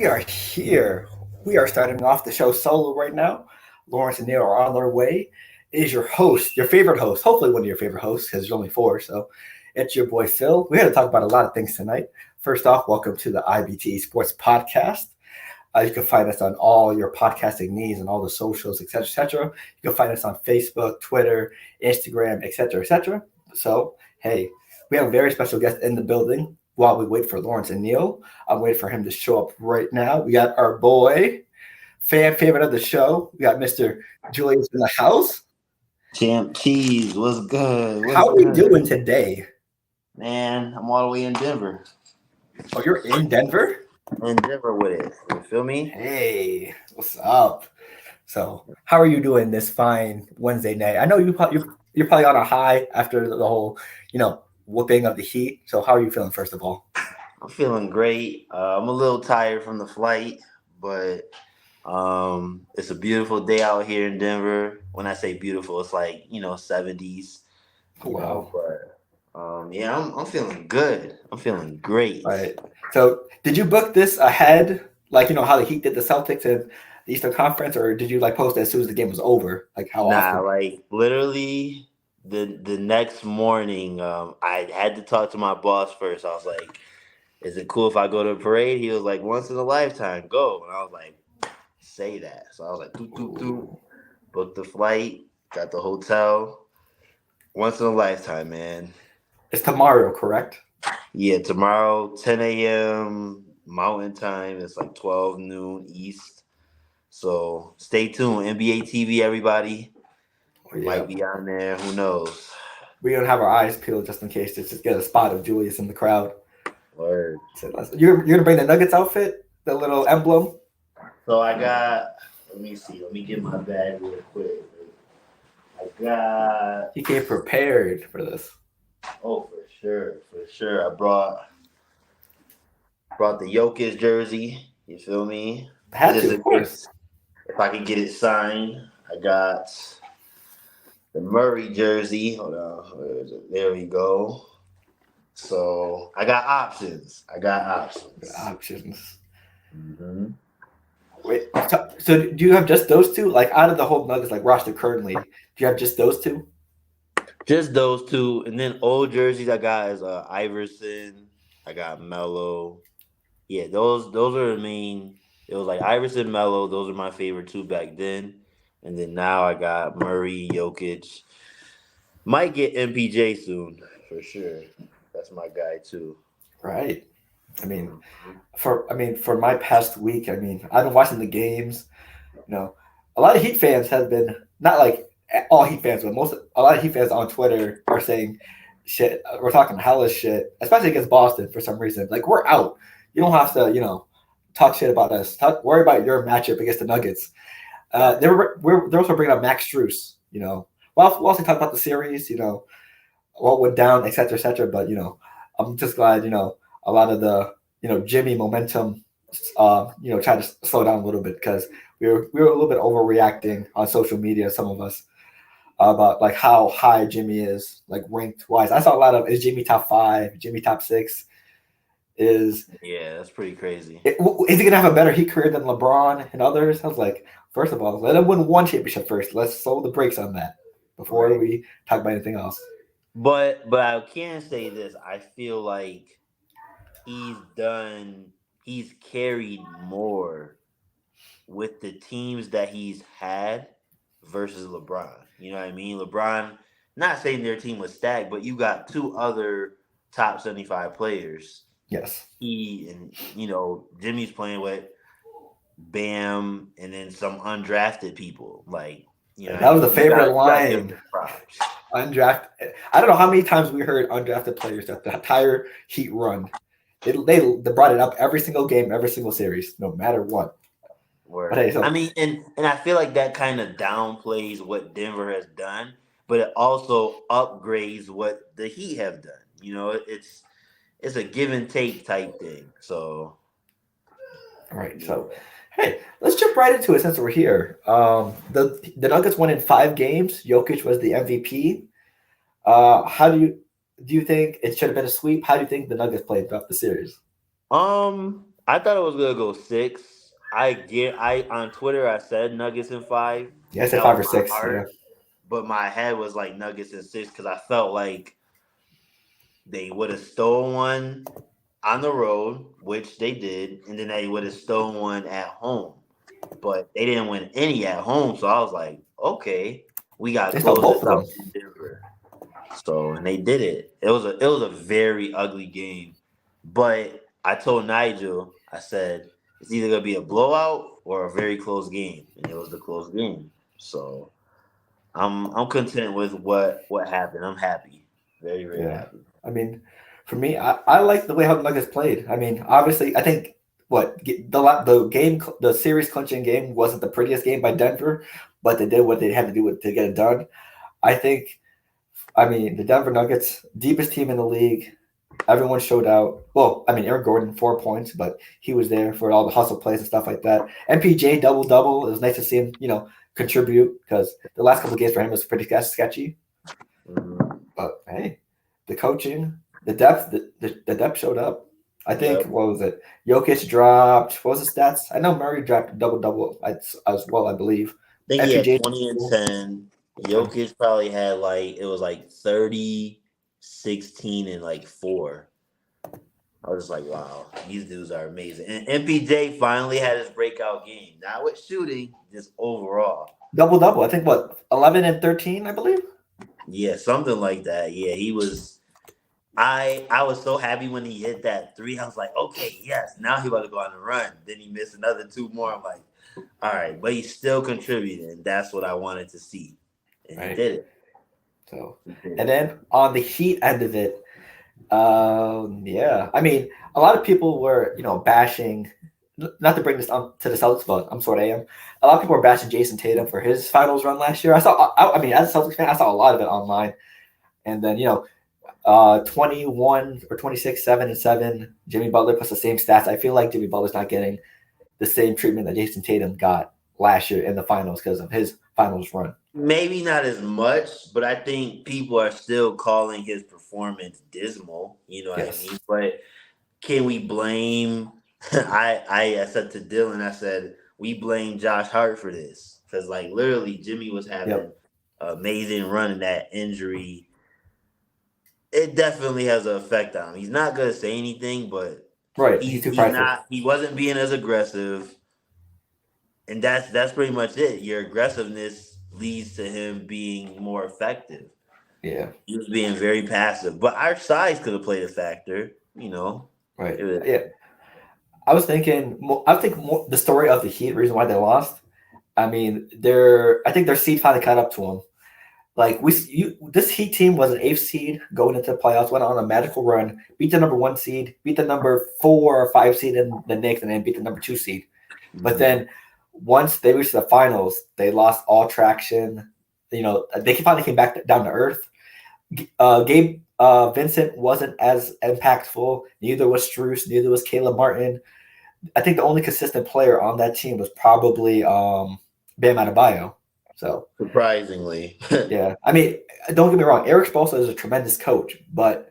We are here. We are starting off the show solo right now. Lawrence and Neil are on their way. It is your host, your favorite host, hopefully one of your favorite hosts, because there's only four. So it's your boy Phil. We're going to talk about a lot of things tonight. First off, welcome to the IBTE Sports Podcast. You can find us on all your podcasting needs and all the socials, etc., etc. You can find us on Facebook, Twitter, Instagram, etc., etc. So, hey, we have a very special guest in the building while we wait for Lawrence and Neil. I'm waiting for him to show up right now. We got our boy, fan favorite of the show. We got Mr. Julius in the house. Champ Cheese, what's good? How What's are we good? doing today? Man, I'm all the way in Denver. Oh, you're in Denver? In Denver with it. You feel me? Hey, what's up? So, how are you doing this fine Wednesday night? I know you're probably on a high after the whole, whooping of the heat. So, how are you feeling first of all? I'm feeling great. I'm a little tired from the flight, but it's a beautiful day out here in Denver. When I say beautiful, it's like, 70s, Wow. but yeah, I'm feeling good. I'm feeling great. All right. So, did you book this ahead, like how the Heat did the Celtics and the Eastern Conference, or did you like post it as soon as the game was over? Like how Nah, often? like literally the next morning, I had to talk to my boss first. I was like, "Is it cool if I go to a parade?" He was like, "Once in a lifetime, go." And I was like, "Say that." So I was like, "Doot doot doot." Ooh. Booked the flight, got the hotel. Once in a lifetime, man. It's tomorrow, correct? Yeah, tomorrow, 10 a.m. Mountain Time. It's like 12 noon East. So stay tuned. NBA TV, everybody Oh yeah. might be on there. Who knows? We're gonna have our eyes peeled just in case to just get a spot of Julius in the crowd. Word. So you're gonna bring the Nuggets outfit, the little emblem. So I got. Let me see. Let me get my bag real quick. I got. He came prepared for this. Oh, for sure, for sure. I brought the Jokic jersey. You feel me? Had to, Just of in course. case if I can get it signed. I got the Murray jersey. Hold on, where is it? There we go. So I got options. I got options. Options. hmm Wait, so do you have just those two? Like out of the whole Nuggets like roster currently, do you have just those two? Just those two, and then old jerseys I got is Iverson. I got Melo. Yeah, those are the main. It was like Iverson, Melo. Those are my favorite two back then, and then now I got Murray, Jokic. Might get MPJ soon for sure. That's my guy too. Right. I mean, Mhm. for my past week, I've been watching the games. You know, a lot of Heat fans have been not like all Heat fans, but a lot of Heat fans on Twitter are saying shit. We're talking hellish shit, especially against Boston for some reason. Like we're out. You don't have to, talk shit about us. Worry about your matchup against the Nuggets. They're also bringing up Max Struess. We'll also talk about the series. What went down, et cetera, et cetera. But I'm just glad a lot of the Jimmy momentum, tried to slow down a little bit because we were a little bit overreacting on social media. Some of us about like how high Jimmy is, like ranked wise. I saw a lot of is Jimmy top five, Jimmy top six. Is Yeah, that's pretty crazy. is he gonna have a better Heat career than LeBron and others? I was like, first of all, let him win one championship first. Let's slow the brakes on that before Right. we talk about anything else. But I can say this. I feel like he's done. He's carried more with the teams that he's had versus LeBron. You know what I mean? LeBron, not saying their team was stacked, but you got two other top 75 players. Yes. He and Jimmy's playing with Bam and then some undrafted people. Like, you know what I That was the mean? favorite You gotta give him line. his props. Undrafted. I don't know how many times we heard undrafted players that the entire Heat run. They brought it up every single game, every single series, no matter what. But hey, Word. I so mean, and I feel like that kind of downplays what Denver has done, but it also upgrades what the Heat have done. It's a give and take type thing. So all right, yeah. so hey, let's jump right into it since we're here. The Nuggets won in 5 games. Jokic was the MVP. How do you think it should have been a sweep? How do you think the Nuggets played throughout the series? I thought it was gonna go 6. I on Twitter I said Nuggets in 5. Yeah, I said That was 5 or 6. my Yeah, heart, but my head was like Nuggets in 6 because I felt like they would have stolen one on the road, which they did, and then they would have stolen one at home. But they didn't win any at home, so I was like, okay, we got to they stole close both this of them. out in Denver. So and they did it. It was a very ugly game. But I told Nigel, I said it's either gonna be a blowout or a very close game, and it was the close game. So I'm content with what happened. I'm happy, very very Yeah, happy. I mean, for me, I like the way how the Nuggets played. I mean, obviously, I think the game, the series clinching game wasn't the prettiest game by Denver, but they did what they had to do to get it done. I think. I mean, the Denver Nuggets, deepest team in the league. Everyone showed out. Well, I mean, Eric Gordon 4 points, but he was there for all the hustle plays and stuff like that. MPJ double double. It was nice to see him, contribute because the last couple of games for him was pretty sketchy. Mhm. But hey, the coaching, the depth, the depth showed up. I think Yep. what was it? Jokic dropped. What was the stats? I know Murray dropped double double as well. I believe. I think he had MPJ 20 and 10. Jokic probably had like it was like 30, 16, and like 4. I was just like, wow, these dudes are amazing. And MPJ finally had his breakout game. Not with shooting, just overall. double double. I think what 11 and 13. I believe. Yeah, something like that. Yeah, he was. I was so happy when he hit that 3. I was like, okay, yes, now he about to go on the run. Then he missed another 2 more. I'm like, all right, but he's still contributing. And that's what I wanted to see, and he Right. did it. So, He did and it. then on the Heat end of it, yeah, I mean, a lot of people were, bashing. Not to bring this on to the Celtics, but I'm sort of am. A lot of people were bashing Jason Tatum for his finals run last year. I mean, as a Celtics fan, I saw a lot of it online. And then 21 or 26, 7-7. Jimmy Butler plus the same stats. I feel like Jimmy Butler's not getting the same treatment that Jason Tatum got last year in the finals because of his finals run. Maybe not as much, but I think people are still calling his performance dismal. You know what I mean? Yes. But can we blame? I said to Dylan, I said we blame Josh Hart for this because like literally Jimmy was having Yep. an amazing run and that injury. It definitely has an effect on him. He's not gonna say anything, but Right. He's he's too he's prideful. not. He wasn't being as aggressive, and that's pretty much it. Your aggressiveness leads to him being more effective. Yeah. He was being very passive, but our size could have played a factor. Right. It was, Yeah. I was thinking. I think more the story of the Heat, reason why they lost. I mean, I think their seed finally caught up to them. Like this Heat team was an eighth seed going into the playoffs, went on a magical run, beat the number 1 seed, beat the number 4 or 5 seed in the Knicks, and then beat the number 2 seed. But Mhm. then once they reached the finals, they lost all traction. They finally came back down to earth. Gabe Vincent wasn't as impactful. Neither was Struess. Neither was Caleb Martin. I think the only consistent player on that team was probably Bam Adebayo. So Surprisingly. yeah, I mean, don't get me wrong. Eric Spoelstra is a tremendous coach, but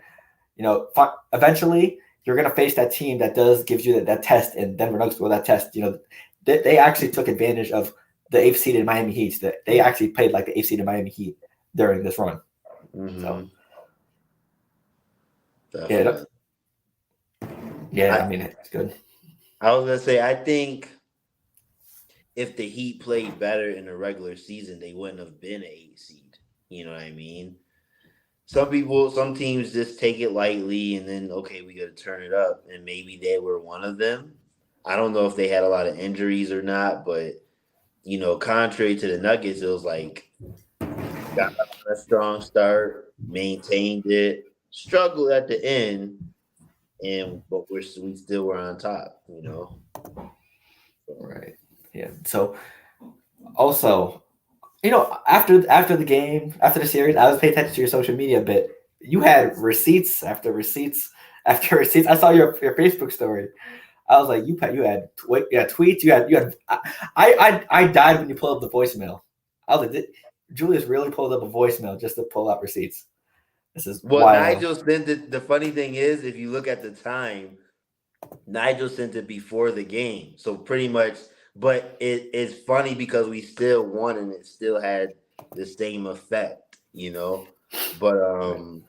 eventually you're going to face that team that gives you that test, and Denver Nuggets will that test. They actually took advantage of the eighth seed in Miami Heat. That they actually played like the eighth seed in Miami Heat during this run. So hmm yeah, Definitely. yeah, I I mean it's good. I was gonna say I think if the Heat played better in the regular season, they wouldn't have been an 8 seed. You know what I mean? Some teams just take it lightly, and then okay, we got to turn it up, and maybe they were one of them. I don't know if they had a lot of injuries or not, but contrary to the Nuggets, it was like got a strong start, maintained it, struggled at the end, but we still were on top. So, Right. Yeah. So also, after the game, after the series, I was paying attention to your social media a bit. You had receipts after receipts after receipts. I saw your Facebook story. I was like, you had tweets. You had. I died when you pulled up the voicemail. I was like, Julius really pulled up a voicemail just to pull out receipts. This is well, wild. Nigel sent it. The funny thing is, if you look at the time, Nigel sent it before the game, so pretty much. But it's funny because we still won, and it still had the same effect, you know. But Right.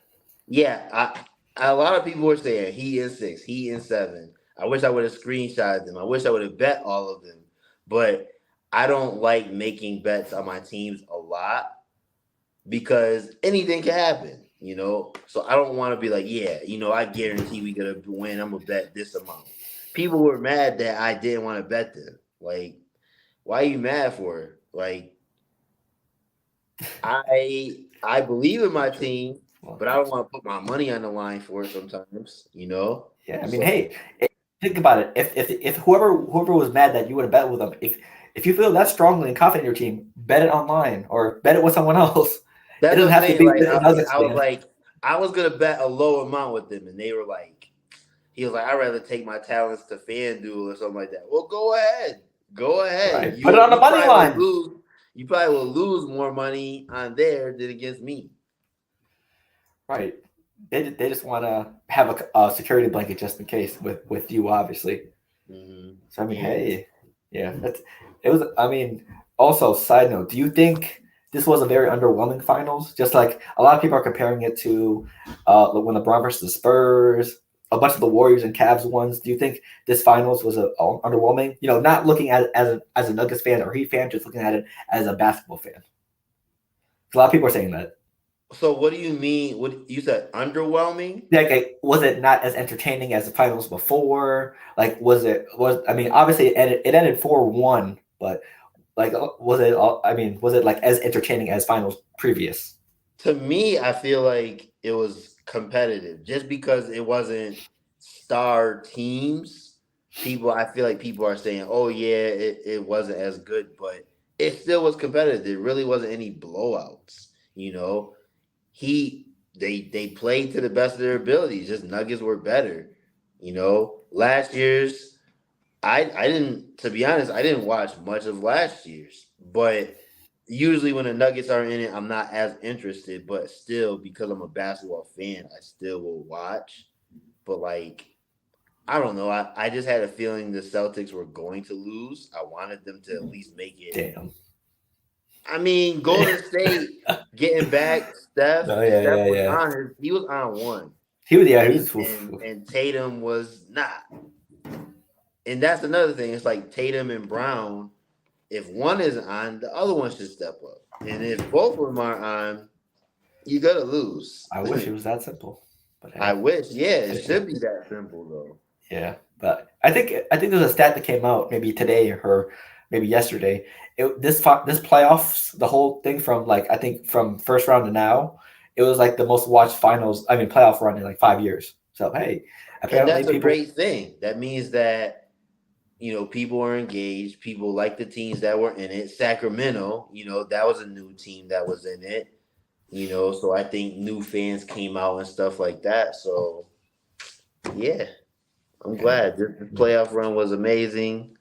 yeah, a lot of people were saying he in 6, he in 7. I wish I would have screenshotted them. I wish I would have bet all of them, but I don't like making bets on my teams a lot because anything can happen, you know. So I don't want to be like, yeah, you know, I guarantee we gonna win. I'm gonna bet this amount. People were mad that I didn't want to bet them. Like, why are you mad for? Like, I believe in my team, Well, but I don't want to put my money on the line for it sometimes, you know. yeah, I mean, So hey, think about it. If whoever was mad that you would have bet with them, if you feel that strongly and confident in your team, bet it online or bet it with someone else. It that's doesn't what I'm have to saying. be Like, with a Nuggets I was fan. like, I was gonna bet a low amount with them, and they were like, he was like, I'd rather take my talents to FanDuel or something like that. Well, go ahead. Go ahead. Right. Put it on the You money probably will line. lose. You probably will lose more money on there than against me. Right. They just want to have a security blanket just in case with you, obviously. So I mean, Yeah. hey, yeah, that's it was. I mean, also side note, do you think this was a very underwhelming finals? Just like a lot of people are comparing it to when LeBron versus the Spurs, a bunch of the Warriors and Cavs ones. Do you think this finals was underwhelming? You know, not looking at it as a Nuggets fan or Heat fan, just looking at it as a basketball fan. A lot of people are saying that. So what do you mean? What you said? Underwhelming? Like, was it not as entertaining as the finals before? Like, was I mean, obviously it ended 4-1, but like, was it? I mean, was it like as entertaining as finals previous? To me, I feel like it was competitive just because it wasn't star teams. I feel like people are saying, oh, yeah, it wasn't as good, but it still was competitive. There really wasn't any blowouts, you know. He they played to the best of their abilities. Just Nuggets were better, you know. Last year's I didn't, to be honest, I didn't watch much of last year's, but usually when the Nuggets are in it, I'm not as interested. But still, because I'm a basketball fan, I still will watch. But like, I don't know. I just had a feeling the Celtics were going to lose. I wanted them to at least make it. Damn. I mean, Golden State getting back Steph. No, yeah, Steph yeah, was yeah. on his. He was on one, He and was. Oof, oof. Tatum was not. And that's another thing. It's like Tatum and Brown. If one is on, the other one should step up. And if both of them are on, you're gonna lose. I wish it was that simple, but I hey, wish, yeah, it yeah, should be that simple though. yeah. But I think there's a stat that came out maybe today or maybe yesterday. This playoffs, the whole thing from like I think from first round to now, it was like the most watched finals. I mean playoff run in like 5 years. So hey, And apparently that's a people. great thing. That means that people are engaged. People like the teams that were in it. Sacramento, that was a new team that was in it. So I think new fans came out and stuff like that. So yeah, I'm Yeah. glad this playoff run was amazing.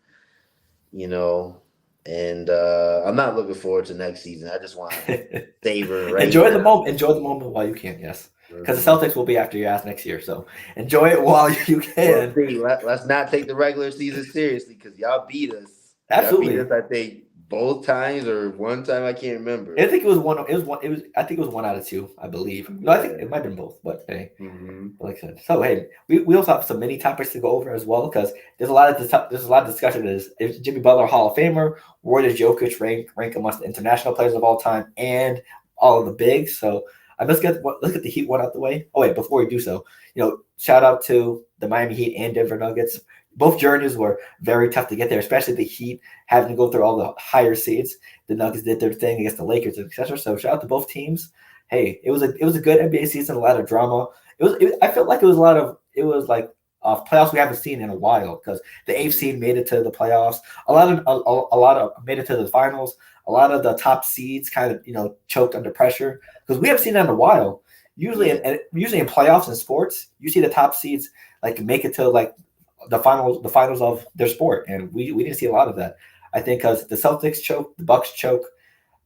you know, and I'm not looking forward to next season. I just want to savor right Enjoy the now. moment. Enjoy the moment while you can. Yes, because the hmm Celtics will be after your ass next year. So enjoy it while you We'll can. see. Let's not take the regular season seriously because y'all beat us. Y'all beat us, Absolutely. I think, both times or one time. I can't remember. I think it was one. It was one. It was. I think it was one out of two. I believe. No, I think Yeah. it might have been both. But hey, hmm like I said, so hey, we also have some mini topics to go over as well because there's a lot of discussion. Is Jimmy Butler a Hall of Famer? Where does Jokic rank amongst the international players of all time and all of the bigs? So let's get the Heat one out the way. Oh wait, before we do so, shout out to the Miami Heat and Denver Nuggets. Both journeys were very tough to get there, especially the Heat having to go through all the higher seeds. The Nuggets did their thing against the Lakers, etc. So shout out to both teams. Hey, it was a good NBA season, a lot of drama. I felt like it was like playoffs we haven't seen in a while because the eighth seed made it to the playoffs. A lot of made it to the finals. A lot of the top seeds kind of choked under pressure because we haven't seen that in a while. Usually, Yeah. usually in playoffs in sports, you see the top seeds like make it to like the finals of their sport, and we didn't see a lot of that. I think because the Celtics choke, the Bucks choke,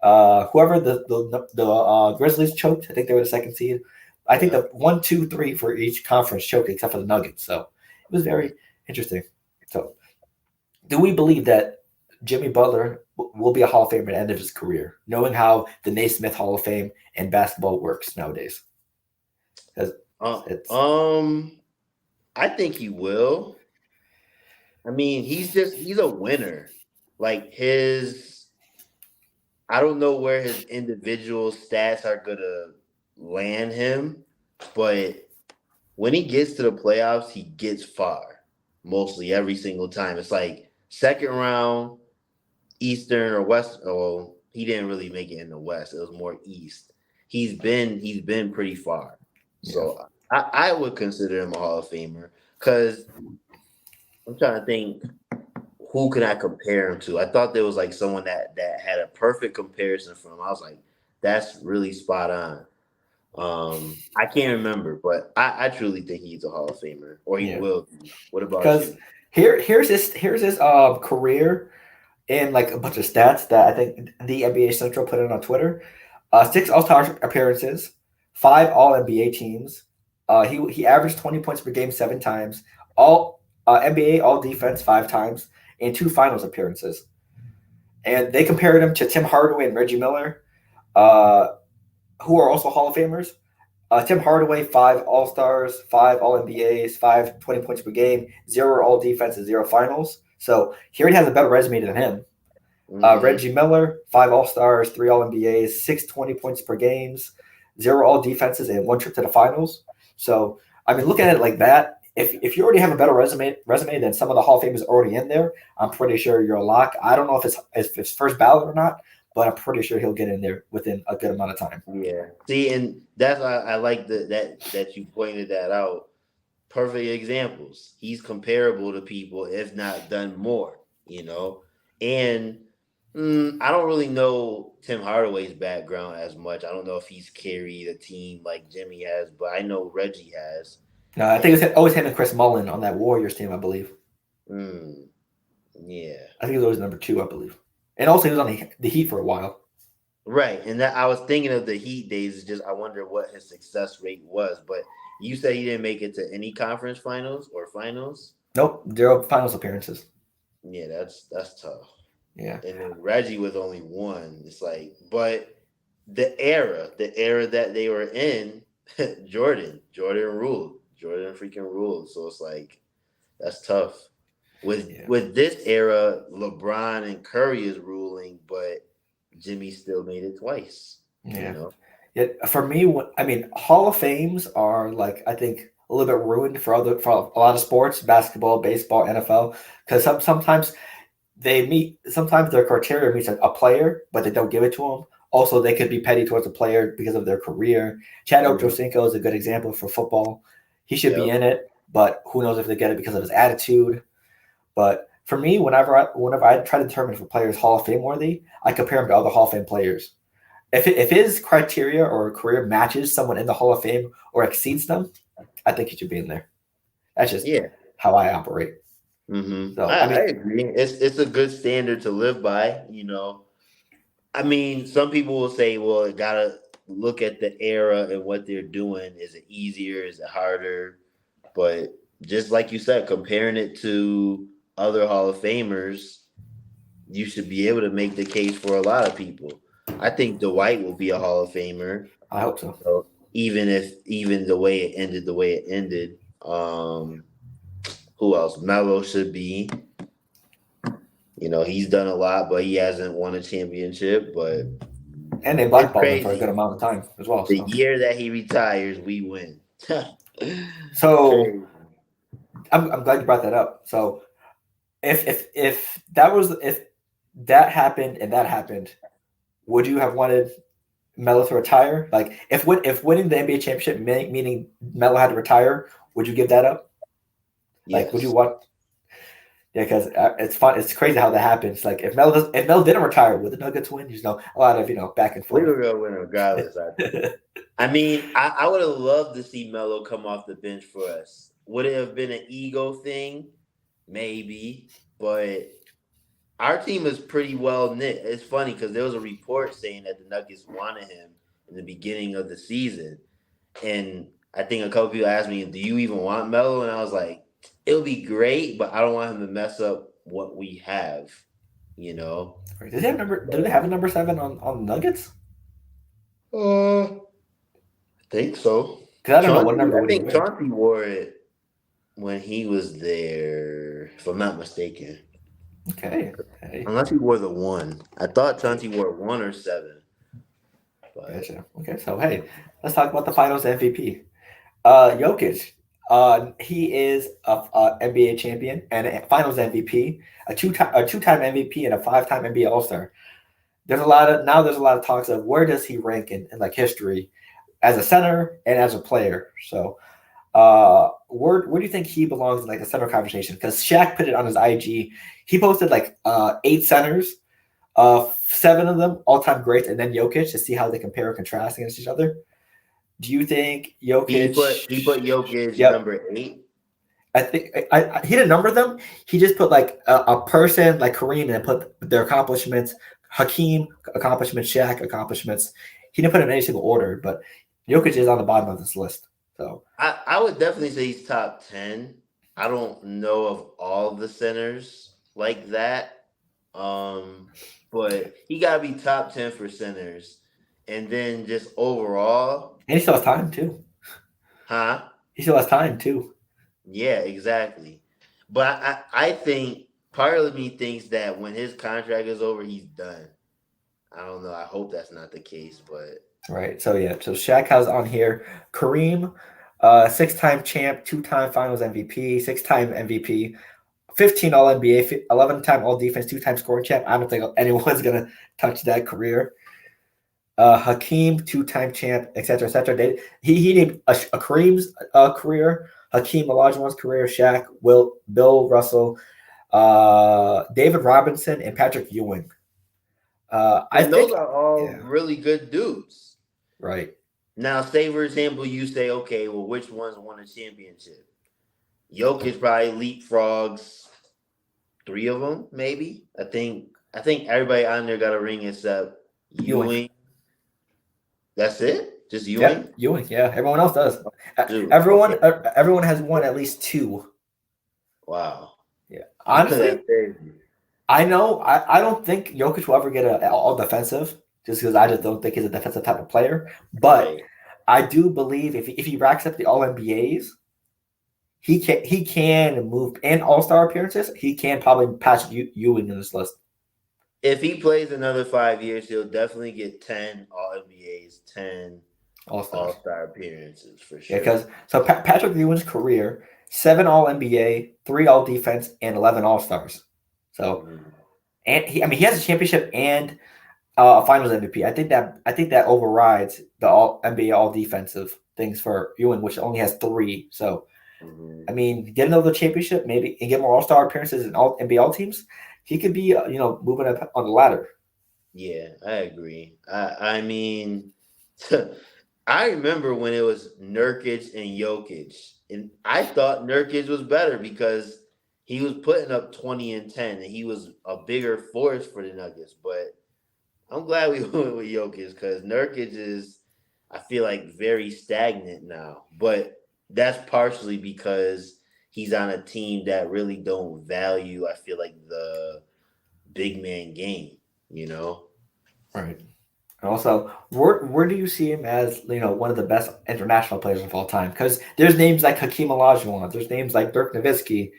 whoever the Grizzlies choked. I think they were the second seed. I think Yeah. the 1, 2, 3 for each conference choked except for the Nuggets. So it was very Interesting. So, do we believe that Jimmy Butler will be a Hall of Famer at the end of his career, knowing how the Naismith Hall of Fame and basketball works nowadays? Because Uh, it's um, I think he will. I mean, he's a winner. Like his, I don't know where his individual stats are gonna land him, but when he gets to the playoffs, he gets far mostly every single time. It's like second round, Eastern or West. Oh, he didn't really make it in the West. It was more East. He's been pretty far. yeah. So I would consider him a Hall of Famer because I'm trying to think who can I compare him to. I thought there was like someone that had a perfect comparison for him. I was like, that's really spot on. I can't remember, but I truly think he's a Hall of Famer, or he Yeah. will be. What about Because you? here's his career and like a bunch of stats that I think the NBA Central put in on Twitter. 6 All-Star appearances, 5 All-NBA teams. He averaged 20 points per game 7 times. All NBA All Defense 5 times, and 2 Finals appearances. And they compared him to Tim Hardaway and Reggie Miller, uh, who are also Hall of Famers. Tim Hardaway, 5 All-Stars, 5 All-NBAs, 5 20 points per game, 0 All-Defense, and 0 Finals. So he already has a better resume than him. Mm-hmm. Reggie Miller, 5 All-Stars, 3 All-NBAs, 6 20 points per games, 0 All-Defenses, and 1 trip to the finals. So, I mean, looking at it like that, if you already have a better resume than some of the Hall of Famers already in there, I'm pretty sure you're a lock. I don't know if it's first ballot or not, but I'm pretty sure he'll get in there within a good amount of time. Yeah. See, and that's why I like that you pointed that out. Perfect examples. He's comparable to people, if not done more. You know, and I don't really know Tim Hardaway's background as much. I don't know if he's carried a team like Jimmy has, but I know Reggie has. No, I think And it's always him and Chris Mullin on that Warriors team, I believe. mm, yeah. I think he was always number 2, I believe. And also, he was on the Heat for a while. Right, and that I was thinking of the Heat days. Just I wonder what his success rate was. But you said he didn't make it to any conference finals or finals. Nope, 0 Finals appearances. Yeah, that's tough. Yeah, And then Reggie with only one. It's like, but the era that they were in, Jordan ruled. Jordan freaking ruled. So it's like that's tough. yeah, With this era, LeBron and Curry is ruling, but Jimmy still made it twice. You yeah. know. Yeah, for me, I mean, Hall of Fames are like I think a little bit ruined for a lot of sports, basketball, baseball, NFL, because sometimes sometimes their criteria meets a player, but they don't give it to them. Also, they could be petty towards a player because of their career. Chad Mm-hmm. Ochocinco is a good example for football. He should be Yep. in it, but who knows if they get it because of his attitude. But for me, whenever I try to determine if a player is Hall of Fame worthy, I compare him to other Hall of Fame players. If his criteria or career matches someone in the Hall of Fame or exceeds them, I think he should be in there. That's just Yeah. how I operate. So I I mean, agree. It's a good standard to live by. You know. I mean, some people will say, well, it gotta look at the era and what they're doing. Is it easier? Is it harder? But just like you said, comparing it to other Hall of Famers, you should be able to make the case for a lot of people. I think Dwight will be a Hall of Famer. I hope so. So even the way it ended, the way it ended. Who else? Melo should be. You know, he's done a lot, but he hasn't won a championship. But And they it's blackballed him for a good crazy. amount of time as well. The So year that he retires, we win. so Crazy. I'm glad you brought that up. So if that happened and that happened, would you have wanted Melo to retire? Like if winning the NBA championship meaning Melo had to retire, would you give that up? Like would you Yes. want? Yeah, because it's fun. It's crazy how that happens. Like if Melo didn't retire, would the Nuggets win? A lot of back and We forth. were gonna win regardless, I think. I mean, I would have loved to see Melo come off the bench for us. Would it have been an ego thing? Maybe. But our team is pretty well knit. It's funny because there was a report saying that the Nuggets wanted him in the beginning of the season. And I think a couple people asked me, "Do you even want Melo?" And I was like, It'll be great, but I don't want him to mess up what we have. You know. Right. Does he have number? Do they have a number 7 on Nuggets? I think so. Because I don't know what Chauncey, number I would he think wear. Chauncey wore it when he was there, if I'm not mistaken. Okay. Hey. Unless he wore the 1. I thought Chauncey wore 1 or 7. But Gotcha. Okay. So hey, let's talk about the Finals MVP. Jokic. He is a NBA champion and a Finals MVP, a two-time MVP, and a 5-time NBA All Star. There's a lot of talks of where does he rank in like history as a center and as a player. So where do you think he belongs in like the center conversation? Because Shaq put it on his IG. He posted like 8 centers, 7 of them all time greats, and then Jokic to see how they compare and contrast against each other. Do you think Jokic? he put Jokic Yep. number 8. I think he didn't number them. He just put like a person like Kareem and put their accomplishments, Hakeem accomplishments, Shaq accomplishments. He didn't put it in any single order, but Jokic is on the bottom of this list. So I would definitely say he's top 10. I don't know of all the centers like that. But he gotta be top 10 for centers. And then just overall, and he still has time too. huh? He still has time too. Yeah, exactly. But I think part of me thinks that when his contract is over, he's done. I don't know. I hope that's not the case, but Right. So yeah. So Shaq has on here Kareem, 6-time champ, 2-time Finals MVP, 6-time MVP, 15 All NBA, 11-time All Defense, 2-time scoring champ. I don't think anyone's gonna touch that career. Hakeem, 2-time champ, etc., etc. He named a Kareem's career, Hakeem Olajuwon's career, Shaq, Bill Russell, David Robinson, and Patrick Ewing. I and those think, are all yeah, really good dudes. right. Now, say for example, you say, okay, well, which ones won a championship? Jokic probably leapfrogs 3 of them, maybe. I think everybody on there got a ring except Ewing. Ewing. That's it? Just Yep, Ewing? Ewing. Yeah, everyone else does. Dude, Everyone, okay. everyone has won at least 2. Wow. Yeah, That's honestly, crazy. I know. I don't think Jokic will ever get a all defensive, just because I just don't think he's a defensive type of player. But Right. I do believe if he racks up the All NBAs, he can move and All Star appearances. He can probably pass Ewing in this list. If he plays another 5 years, he'll definitely get 10 All NBAs, 10 All Stars. All Star appearances for Yeah, sure. because so Patrick Ewing's career: 7 All NBA, 3 All Defense, and 11 All Stars. So Mhm. and he has a championship and a Finals MVP. I think that overrides the All NBA All Defensive things for Ewing, which only has 3. So Mhm. get another championship, maybe, and get more All Star appearances in all NBA All Teams. He could be, moving up on the ladder. Yeah, I agree. I mean, I remember when it was Nurkic and Jokic, and I thought Nurkic was better because he was putting up 20 and 10, and he was a bigger force for the Nuggets. But I'm glad we went with Jokic because Nurkic is, I feel like, very stagnant now. But that's partially because he's on a team that really don't value, I feel like, the big man game, you know? Right. And also, where do you see him as one of the best international players of all time? Because there's names like Hakeem Olajuwon, there's names like Dirk Nowitzki,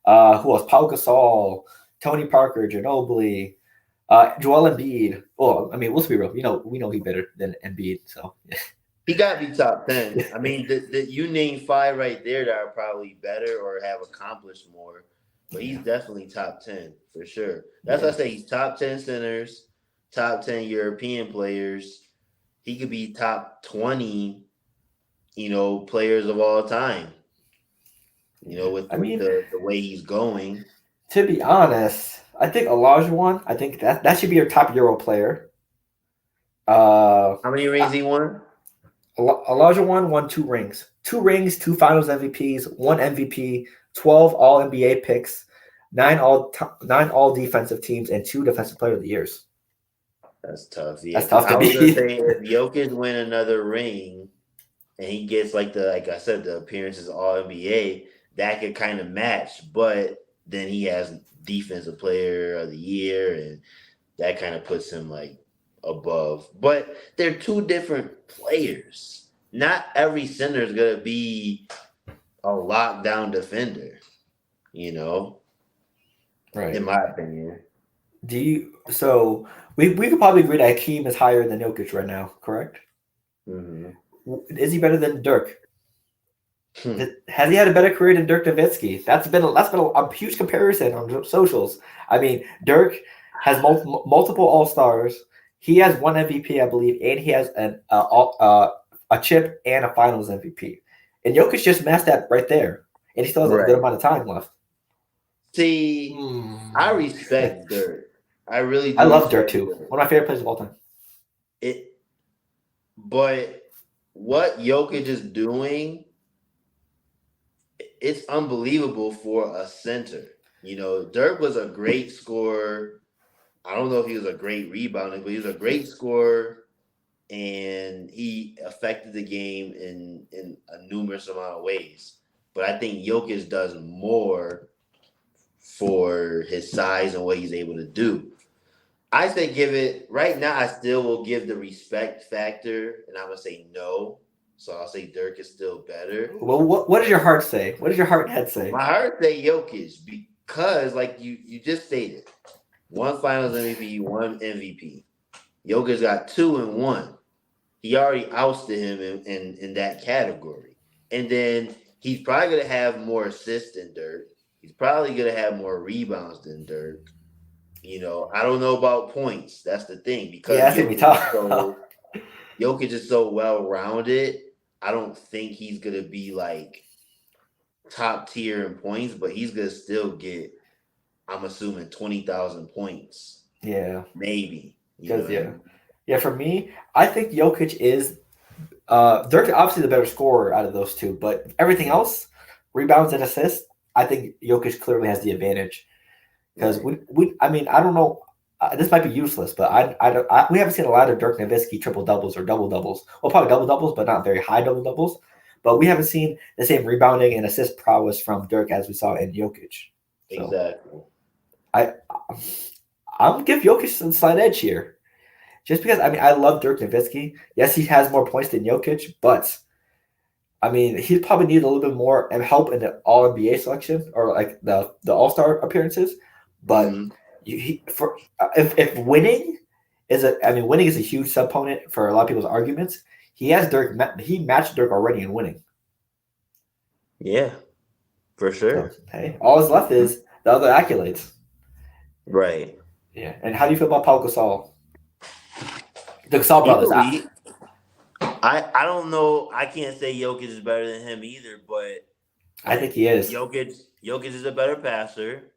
who else? Paul Gasol, Tony Parker, Ginobili, Joel Embiid. Well, let's be real. We know he's better than Embiid. So He got to be top 10. I mean, you name 5 right there that are probably better or have accomplished more, but he's yeah, definitely top 10 for sure. That's why I yeah. say he's top 10 centers, top 10 European players. He could be top 20, players of all time, Yeah. with the way he's going. To be honest, I think Olajuwon. I think that should be your top Euro player. Uh, How many rings he won? Olajuwon won 2 rings, 2 rings, 2 Finals MVPs, 1 MVP, 12 All NBA picks, 9 All Defensive teams, and 2 Defensive Player of the Years. That's tough. Yeah, That's because tough to I was gonna beat. say if Jokic win another ring and he gets like I said, the appearances All NBA, that could kind of match, but then he has defensive player of the year, and that kind of puts him like above. But they're two different players. Not every center is gonna be a lockdown defender, you know, in Right. my opinion. Do you? So we could probably agree that Hakeem is higher than Jokic right now, correct? Mm-hmm. Is he better than Dirk? Hmm. Has he had a better career than Dirk Nowitzki? That's been a huge comparison on socials. I mean, Dirk has multiple All Stars. He has one MVP, I believe, and he has a chip and a Finals MVP. And Jokic just matched that right there, and he still has a good Right. amount of time left. See, I Hmm. respect Dirk. I really I do love Dirk respect too. Dirk. One of my favorite players of all time. It, but what Jokic is doing, it's unbelievable for a center. Dirk was a great scorer. I don't know if he was a great rebounder, but he was a great scorer, and he affected the game in a numerous amount of ways. But I think Jokic does more for his size and what he's able to do. I say give it right now. I still will give the respect factor, and I'm gonna say no. So I'll say Dirk is still better. Well, what does your heart say? What does your heart and head say? My heart say Jokic because, like you just stated, one Finals MVP, one MVP. Jokic got 2 and 1. He already ousted him in that category, and then he's probably gonna have more assists than Dirk. He's probably gonna have more rebounds than Dirk. I don't know about points. That's the thing Yeah, because that's gonna be tough. Jokic is so well rounded. I don't think he's gonna be like top tier in points, but he's gonna still get. I'm assuming 20,000 points, Yeah, maybe. You know because what I yeah, mean? yeah. For me, I think Jokic is Dirk obviously the better scorer out of those two, but everything else, rebounds and assists, I think Jokic clearly has the advantage. Because Right. I mean, I don't know. This might be useless, but we haven't seen a lot of Dirk Nowitzki triple doubles or double doubles. Well, probably double doubles, but not very high double doubles. But we haven't seen the same rebounding and assist prowess from Dirk as we saw in Jokic. So Exactly. I, I'm gonna give Jokic some slight edge here, just because I mean I love Dirk Nowitzki. Yes, he has more points than Jokic, but I mean he probably needs a little bit more help in the All NBA selection or like the All Star appearances. But Mm-hmm. if winning winning is a huge subponent for a lot of people's arguments. He has Dirk. He matched Dirk already in winning. Yeah, for So sure. hey, all that's left is the other accolades. Right. Yeah. And how do you feel about Paul Gasol? The Gasol He's brothers. elite. I don't know. I can't say Jokic is better than him either, but I think he is. Jokic is a better passer.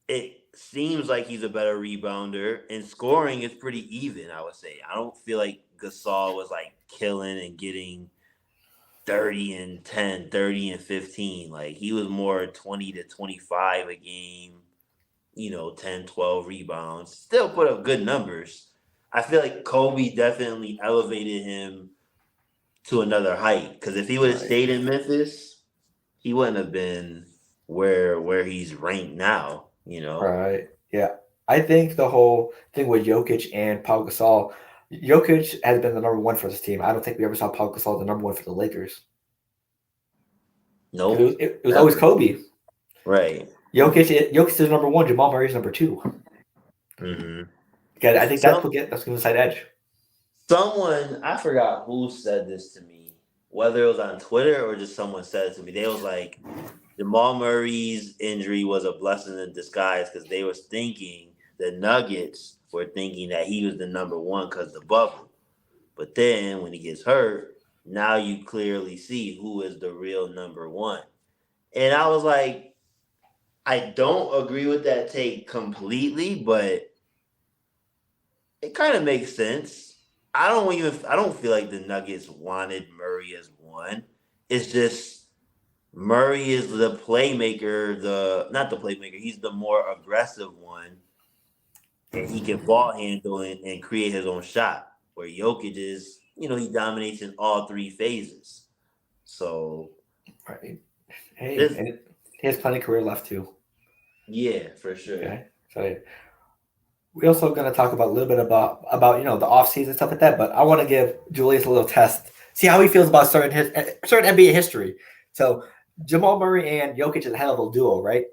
It seems like he's a better rebounder, and scoring is pretty even. I would say. I don't feel like Gasol was like killing and getting 30 and 10, 30 and 15. Like he was more 20 to 25 a game, 10, 12 rebounds. Still put up good numbers. I feel like Kobe definitely elevated him to another height. Because if he would have Right. stayed in Memphis, he wouldn't have been where he's ranked now. Right. Yeah. I think the whole thing with Jokic and Paul Gasol, Jokic has been the number one for this team. I don't think we ever saw Paul Gasol the number one for the Lakers. Nope. It was always Never. Kobe. Right. Jokic is number one. Jamal Murray is number two. Mm-hmm. Because I think Some that's going to side edge. someone I forgot who said this to me, whether it was on Twitter or just someone said it to me. They was like, Jamal Murray's injury was a blessing in disguise because they was thinking the Nuggets were thinking that he was the number one because of the bubble. But then when he gets hurt, now you clearly see who is the real number one. And I was like, I don't agree with that take completely, but it kind of makes sense. I don't feel like the Nuggets wanted Murray as one. It's just Murray is the playmaker, the not the playmaker, he's the more aggressive one, and he can ball handle and create his own shot. Where Jokic is, he dominates in all three phases. So Right. Hey, This, and he has plenty of career left too. yeah, for sure. Okay, so we're also going to talk about a little bit about the off season stuff like that. But I want to give Julius a little test, see how he feels about certain NBA history. So Jamal Murray and Jokic is a hell of a duo, right?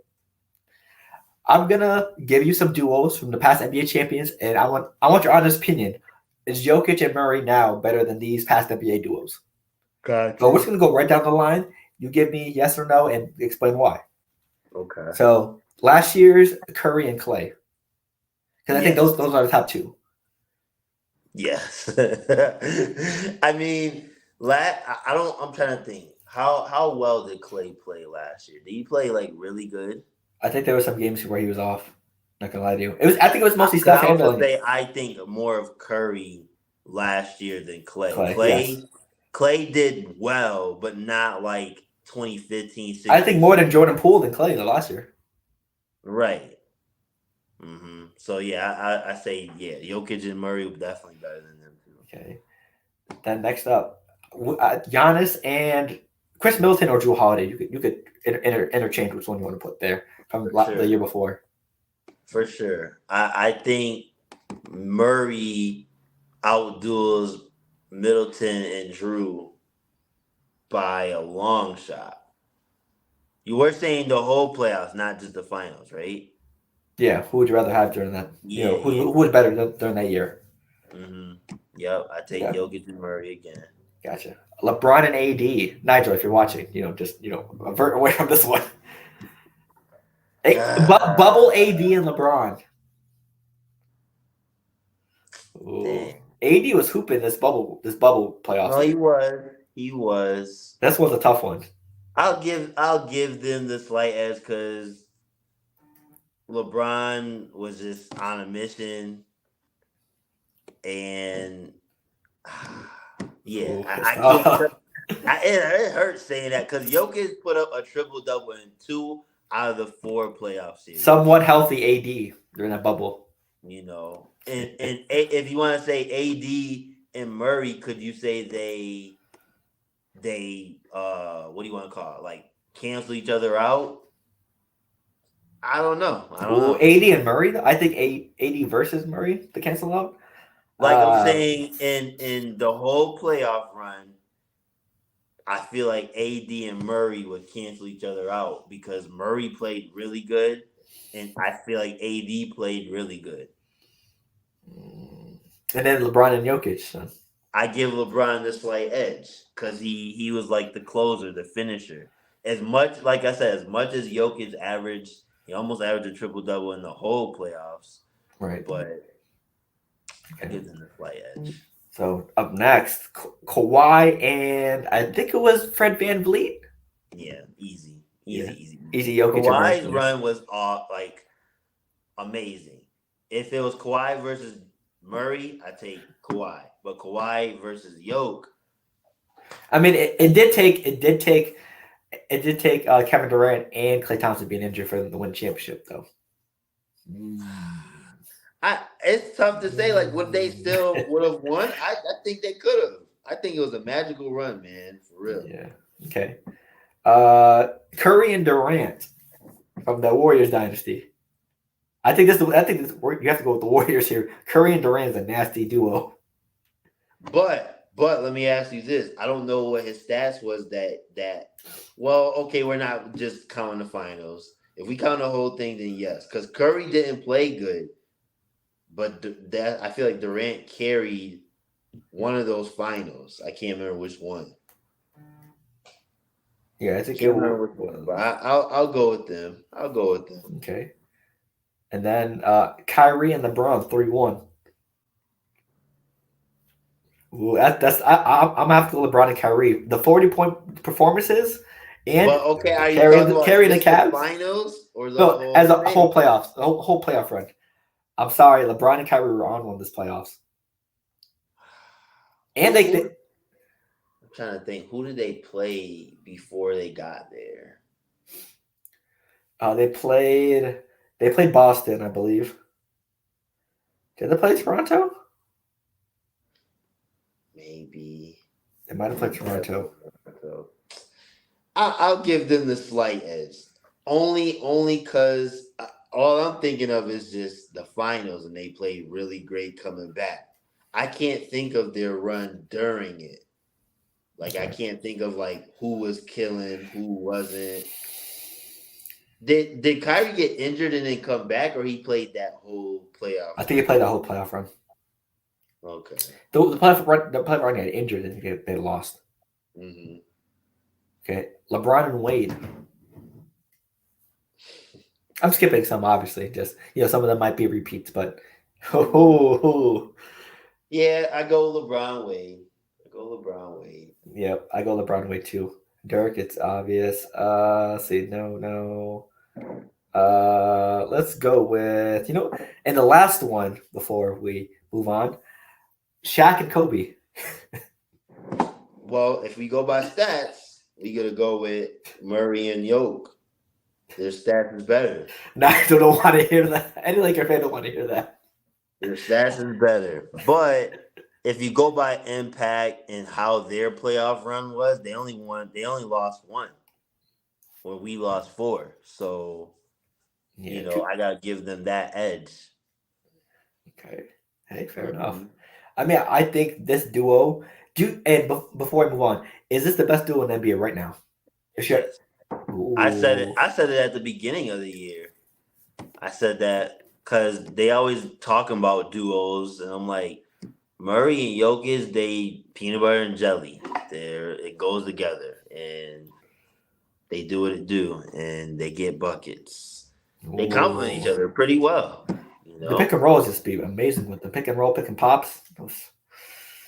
I'm gonna give you some duos from the past NBA champions, and I want your honest opinion. Is Jokic and Murray now better than these past NBA duos? So we're Gotcha. just gonna go right down the line. You give me yes or no, and explain why. Okay. So last year's Curry and Clay, because I think Yes. those are the top two. Yes. I mean, I don't. I'm trying to think. How well did Clay play last year? Did he play like really good? I think there were some games where he was off. Not gonna lie to you. It was. I think it was mostly Because Steph I was gonna handling say I think more of Curry last year than Clay. Clay. Yes, Clay did well, but not like 2015, I think 16, more than 17. Jordan Poole than Clay the last year. Right. So yeah, I say yeah, Jokic and Murray were definitely better than them too. Okay. Then next up, Giannis and Chris Middleton or Drew Holiday. You could interchange which one you want to put there from For the year sure. before. For sure. I think Murray outduels Middleton and Drew by a long shot. You were saying the whole playoffs, not just the finals, right? Yeah, who would you rather have during that? Yeah, Who yeah. was better during that year? Yep, I take Yeah, Jokic and Murray again. gotcha. LeBron and AD. Nigel, if you're watching, just avert away from this one. Hey, bubble AD and LeBron. Ooh. Dang. AD was hooping this bubble playoff No, he series. was. He was. This was a tough one. I'll give them the slight edge because LeBron was just on a mission, and yeah, Ooh, I, it's I can't. tough. It hurts saying that because Jokic put up a triple double in 2 out of the 4 playoff series. Somewhat healthy AD during that bubble. If you want to say AD and Murray, could you say they what do you want to call it? Like cancel each other out? I don't know. I don't Ooh, know. AD and Murray. I think AD versus Murray to cancel out. Like I'm Uh, saying, in the whole playoff run, I feel like AD and Murray would cancel each other out because Murray played really good, and I feel like AD played really good. and then LeBron and Jokic. So. I give LeBron the slight edge because he was like the closer, the finisher. As much, like I said, as much as Jokic averaged, he almost averaged a triple double in the whole playoffs. Right. But I Okay. give them the slight edge. So up next, Kawhi and I think it was Fred VanVleet. Yeah, easy, Yeah. easy, easy. Easy Jokic and Kawhi's Murray. run was all like amazing. If it was Kawhi versus Murray, I take Kawhi. But Kawhi versus Yoke, I mean, it did take Kevin Durant and Klay Thompson being injured for them to win the championship, though. it's tough to say. Like, would they still would have won? I think they could have. I think it was a magical run, man, for real. Yeah. Okay. Curry and Durant from the Warriors dynasty. I think you have to go with the Warriors here. Curry and Durant is a nasty duo. But let me ask you this: I don't know what his stats was. That well, okay, we're not just counting the finals. If we count the whole thing, then yes, because Curry didn't play good, but that I feel like Durant carried one of those finals. I can't remember which one. Yeah, I think it Can't remember which was. one, but I'll go with them. I'll go with them. Okay. And then Kyrie and LeBron 3-1. Ooh, I'm gonna have to go LeBron and Kyrie. The 40-point performances and But okay, are you carrying talking the about carrying the just the Cavs. finals or the No, whole as a thing? whole playoffs, the whole playoff run. I'm sorry, LeBron and Kyrie were on one this playoffs, and Who, they, who they I'm trying to think. Who did they play before they got there? they played Boston, I believe. Did they play Toronto? Maybe. They might have played Toronto. So, I'll give them the slight edge. Only because all I'm thinking of is just the finals, and they played really great coming back. I can't think of their run during it. Like I Okay. can't think of like who was killing, who wasn't. Did Kyrie get injured and then come back, or he played that whole I playoff think he run? played the whole playoff run. Okay. The playoff run got injured and they lost. Hmm. Okay. LeBron and Wade. I'm skipping some, obviously. Just some of them might be repeats, but oh, Yeah, I go LeBron Wade. I go LeBron Wade. yep, I go LeBron Wade too. Dirk, it's obvious. See, no. Let's go with and the last one before we move on, Shaq and Kobe. Well, if we go by stats, we gotta go with Murray and Yoke. Their stats is better. No, I don't want to hear that. Any Laker fan don't want to hear that. Their stats is better. But if you go by impact and how their playoff run was, they only won. They only lost one, where we lost four. So Yeah. I gotta give them that edge. Okay. Hey, fair enough. Mhm. I mean, I think this duo. Before I move on, is this the best duo in the NBA right now? If you're, Yes, I said it. ooh, I said it at the beginning of the year. I said that because they always talking about duos, and I'm like, Murray and Jokic, they peanut butter and jelly. It goes together, and they do what it do, and they get buckets. They complement each ooh. other pretty well. The pick and roll is just be amazing with the pick and roll, pick and pops.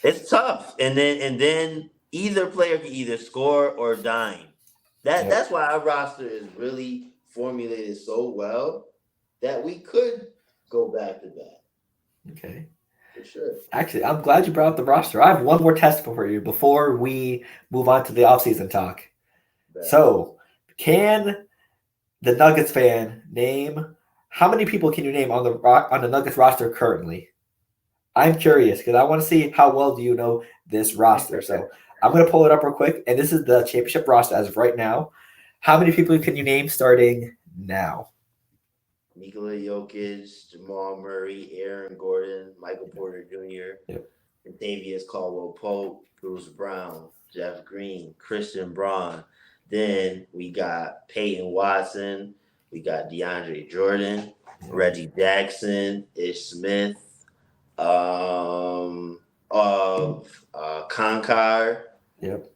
It's tough, and then either player can either score or dime. Yep. That's why our roster is really formulated so well that we could go back to back Okay. for sure. Actually, I'm glad you brought up the roster. I have one more test for you before we move on to the offseason talk. Back. So, can the Nuggets fan name how many people can you name on the Nuggets roster currently? I'm curious because I want to see how well do you know this roster. So I'm going to pull it up real quick, and this is the championship roster as of right now. How many people can you name starting now? Nikola Jokic, Jamal Murray, Aaron Gordon, Michael Porter Jr., Yep. Davius Caldwell Pope, Bruce Brown, Jeff Green, Christian Braun. Then we got Peyton Watson, we got DeAndre Jordan, Yep. Reggie Jackson, Ish Smith, of Concar, Yep.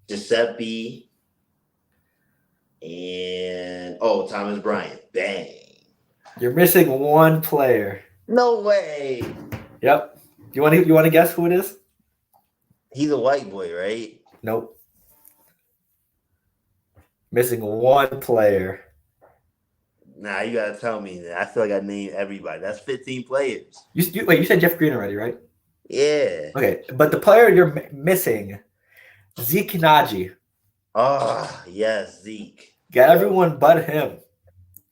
Giuseppe, and Thomas Bryant. Bang. You're missing one player. No way. Yep. You want to guess who it is? He's a white boy, right? Nope. Missing one player. Nah, you gotta tell me that. I feel like I named everybody. That's 15 players. Wait, you said Jeff Green already, right? Yeah. Okay, but the player you're missing, Zeke Naji. Oh, yes, Zeke. Got Yep. everyone but him.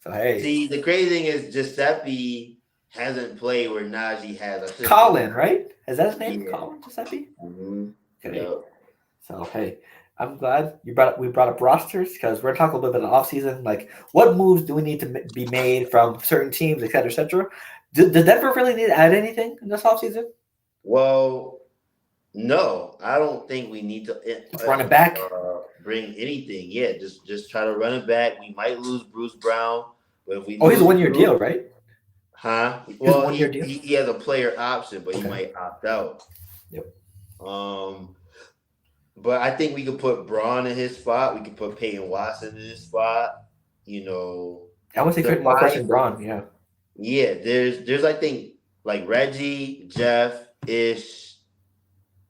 So hey, See, the crazy thing is Giuseppe hasn't played where Najee has. I should look. Colin, right? Is that his name? Yeah. Colin Giuseppe? Mm-hmm. Okay. Yep. So we brought up rosters because we're talking a little bit of offseason, like what moves do we need to be made from certain teams, et cetera, et cetera. Does Denver really need to add anything in this offseason? Well, no, I don't think we need to Run it back. bring anything. Yeah, just try to run it back. We might lose Bruce Brown, but if we He's a lose 1-year deal, right? huh? He's a Well, 1-year deal. he has a player option, but he Okay. might opt out. Yep. But I think we could put Braun in his spot. We could put Peyton Watson in his spot. I want to the say more Christian five. Braun. Yeah. Yeah, there's I think like Reggie, Jeff, Ish,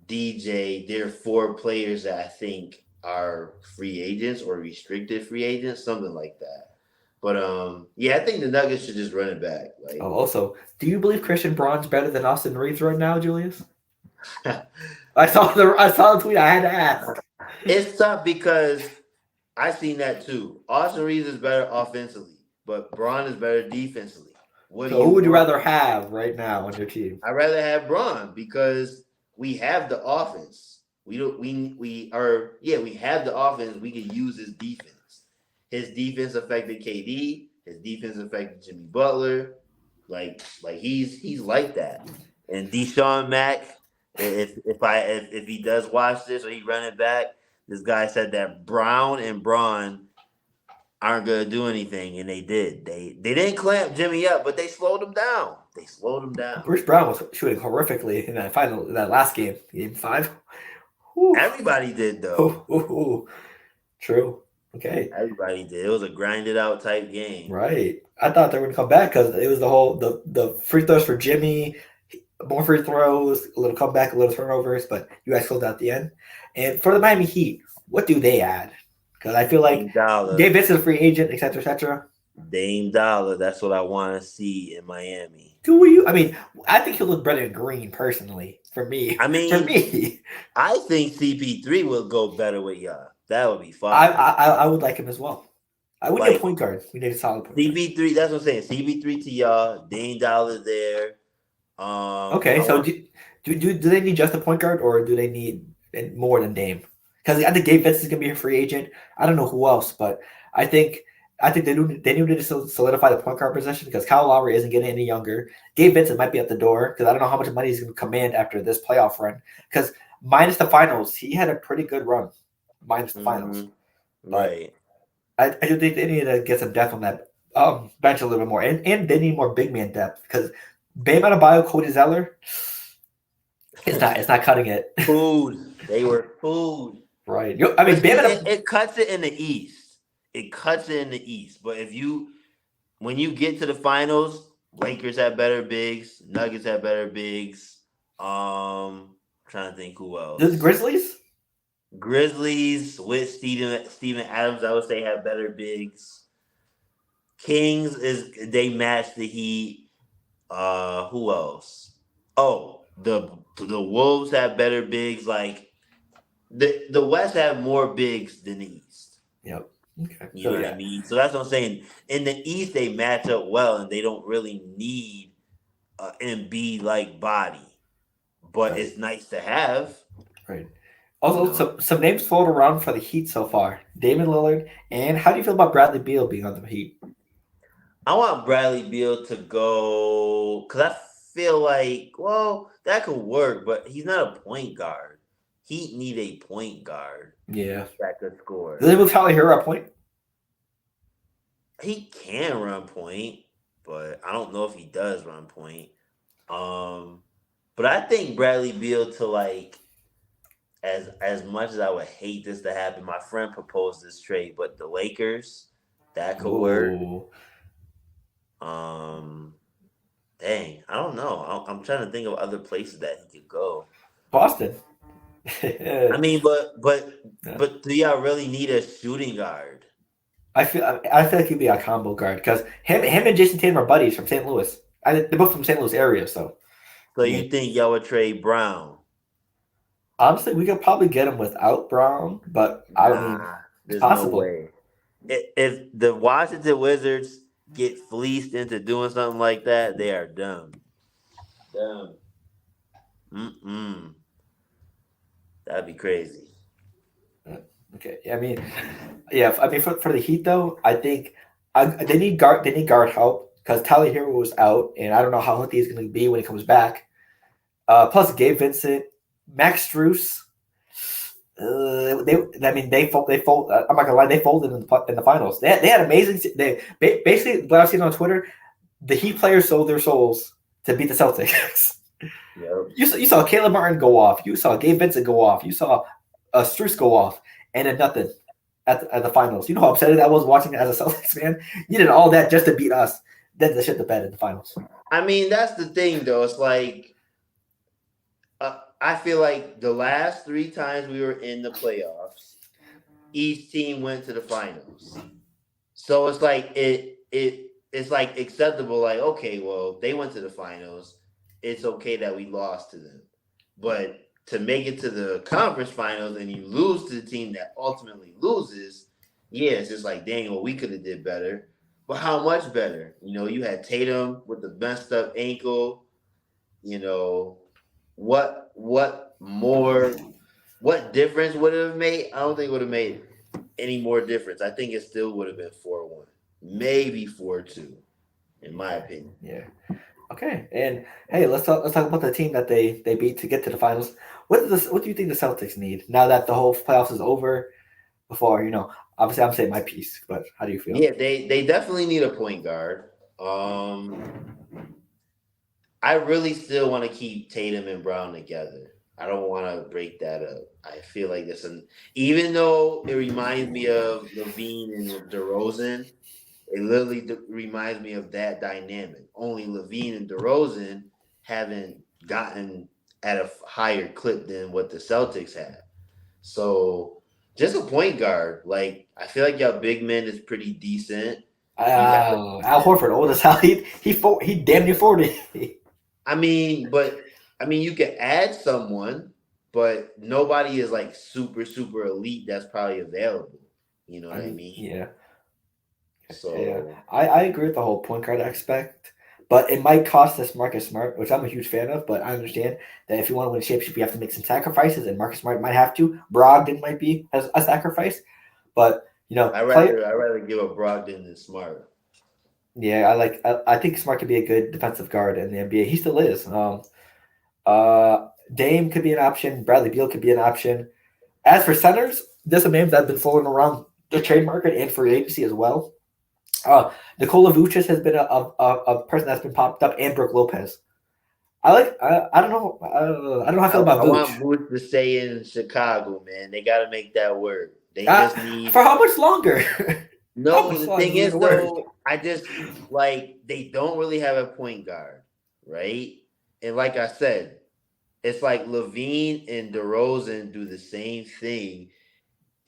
DJ. They're four players that I think are free agents or restricted free agents, something like that. But yeah, I think the Nuggets should just run it back. Like, Also, do you believe Christian Braun's better than Austin Reeves right now, Julius? I saw the tweet. I had to ask. it's tough because I seen that too. Austin Reeves is better offensively, but Braun is better defensively. What do So you who would you want? rather have right now on your team? I'd rather have Braun because we have the offense. We don't. We are. Yeah, we have the offense. We can use his defense. His defense affected KD. His defense affected Jimmy Butler. Like he's like that. And Deshaun Mack, if he does watch this or he run it back, this guy said that Brown and Braun aren't gonna do anything, and they did. They didn't clamp Jimmy up, but they slowed him down. They slowed him down. Bruce Brown was shooting horrifically in that last game, game 5. Whew. Everybody did though. True. Okay. Everybody did. It was a grinded out type game. Right. I thought they were going to come back because it was the free throws for Jimmy, more free throws, a little comeback, a little turnovers, but you guys closed out at the end. And for the Miami Heat, what do they add? Because I feel like Gabe Vincent's a free agent, et cetera, et cetera. Dame Dollar. That's what I want to see in Miami. Who are you? I mean, I think he'll look better in green, personally. For me, I think CP3 will go better with y'all. That would be fun. I would like him as well. We need a point guard. We need a solid point guard. CP3, that's what I'm saying. CP3 to y'all. Dame Dollar there. Okay, so do they need just a point guard, or do they need more than Dame? Because I think Gabe Vincent is going to be a free agent. I don't know who else, but I think they need to solidify the point guard position because Kyle Lowry isn't getting any younger. Gabe Vincent might be at the door because I don't know how much money he's going to command after this playoff run. Because minus the finals, he had a pretty good run. Minus the finals, right? I do think they need to get some depth on that bench a little bit more, and they need more big man depth because Bam Adebayo, Cody Zeller, it's not cutting it. Food. They were food. Right. I mean, it cuts it in the East. It cuts it in the East. But when you get to the finals, Lakers have better bigs. Nuggets have better bigs. Trying to think who else. The Grizzlies with Steven Adams, I would say, have better bigs. Kings they match the Heat. Who else? Oh, the Wolves have better bigs. Like the West have more bigs than the East. Yep. Okay. You know what I mean? So that's what I'm saying. In the East, they match up well, and they don't really need an Embiid like body, but it's nice to have. Right. Also, some names floated around for the Heat so far. Damian Lillard, and how do you feel about Bradley Beal being on the Heat? I want Bradley Beal to go because I feel like, well, that could work, but he's not a point guard. Heat need a point guard. Yeah. That could score. Do they move Tyler Hero at point? He can run point, but I don't know if he does run point. But I think Bradley Beal to like as much as I would hate this to happen, my friend proposed this trade, but the Lakers, that could work. Dang, I don't know. I'm trying to think of other places that he could go. Boston. I mean, but do y'all really need a shooting guard? I feel like he'd be a combo guard because him and Jason Tatum are buddies from St. Louis. They're both from St. Louis area, so. So you think y'all would trade Brown? Honestly, we could probably get him without Brown, but I mean, there's possible. no way. If the Washington Wizards get fleeced into doing something like that, they are dumb. That'd be crazy. Okay, I mean, for the Heat though, I think they need guard help because Tyler Hero was out, and I don't know how healthy he's going to be when he comes back. Plus, Gabe Vincent, Max Strus. They fold. I'm not gonna lie, they folded in the finals. They had amazing. They basically what I've seen on Twitter, the Heat players sold their souls to beat the Celtics. Yep. You saw Caleb Martin go off. You saw Gabe Vincent go off. You saw Strus go off, and then nothing at the finals. You know how upset I was watching it as a Celtics fan. You did all that just to beat us. Then to shit the bed in the finals. I mean, that's the thing, though. It's like I feel like the last 3 times we were in the playoffs, each team went to the finals. So it's like it's like acceptable. Like, okay, well, they went to the finals. It's okay that we lost to them. But to make it to the conference finals and you lose to the team that ultimately loses, yeah, it's just like, dang, well, we could have did better. But how much better? You know, you had Tatum with the messed up ankle. You know, what more What difference would it have made? I don't think it would have made any more difference. I think it still would have been 4-1, maybe 4-2, in my opinion. Yeah. Okay. And hey, let's talk about the team that they beat to get to the finals. What do you think the Celtics need now that the whole playoffs is over? Before obviously I'm saying my piece, but how do you feel? Yeah, they definitely need a point guard. Um, I really still want to keep Tatum and Brown together. I don't want to break that up. I feel like even though it reminds me of Levine and DeRozan, it literally reminds me of that dynamic. Only Levine and DeRozan haven't gotten at a higher clip than what the Celtics have. So just a point guard. Like I feel like your big man is pretty decent. You have Al Horford, old as hell. He damn near 40. but you can add someone, but nobody is like super, super elite that's probably available. You know what I mean? Yeah. Yeah. So I agree with the whole point guard aspect, but it might cost us Marcus Smart, which I'm a huge fan of, but I understand that if you want to win a championship, you have to make some sacrifices, and Marcus Smart might have to. Brogdon might be a sacrifice, but I rather give up Brogdon than Smart. Yeah, I think Smart could be a good defensive guard in the NBA. He still is. Dame could be an option. Bradley Beal could be an option. As for centers, there's some names that have been floating around the trade market and free agency as well. Nikola Vucic has been a person that's been popped up, and Brook Lopez. I don't know. I don't know how I feel about I Vooch. want Vooch to stay in Chicago, man. They got to make that work. They just need. For how much longer? No, the thing is though, I just like they don't really have a point guard, right? And like I said, it's like Levine and DeRozan do the same thing,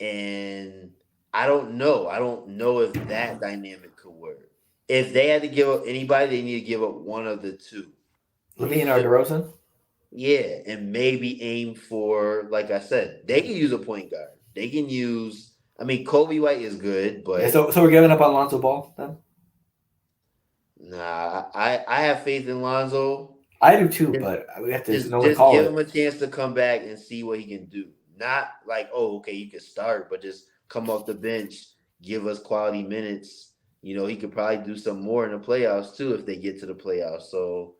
and I don't know. I don't know if that dynamic could work. If they had to give up anybody, they need to give up one of the two. Levine or DeRozan? Yeah, and maybe aim for, like I said, they can use a point guard. They can use. I mean, Kobe White is good, but so we're giving up on Lonzo Ball then? Nah, I have faith in Lonzo. I do too, but we have to just call give it. him a chance to come back and see what he can do. Not like, oh, okay, you can start, but just come off the bench, give us quality minutes. He could probably do some more in the playoffs too if they get to the playoffs. So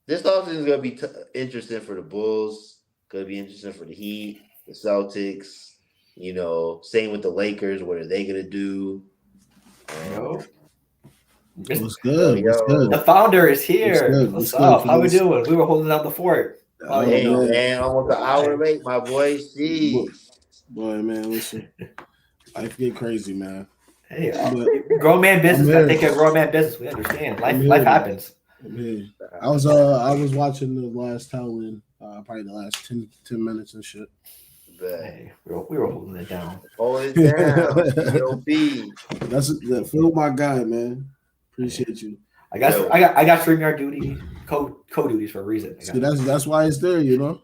this offseason is going to be interesting for the Bulls. Going to be interesting for the Heat, the Celtics. Same with the Lakers. What are they going to do? What's good? What's good? The founder is here. What's up? How we doing? We were holding down the fort. Hey, man, almost an hour late, my boy. Jeez. Boy, man, listen. Life get crazy, man. Hey, grown man business. I think a grown man business. We understand. Life happens. I was watching the last Howlin', probably the last 10 minutes and shit. Hey, we were holding it down. Hold it down. That's Phil, my guy, man. Appreciate you. I got StreamYard duty, code duties for a reason. See, that's why it's there, I was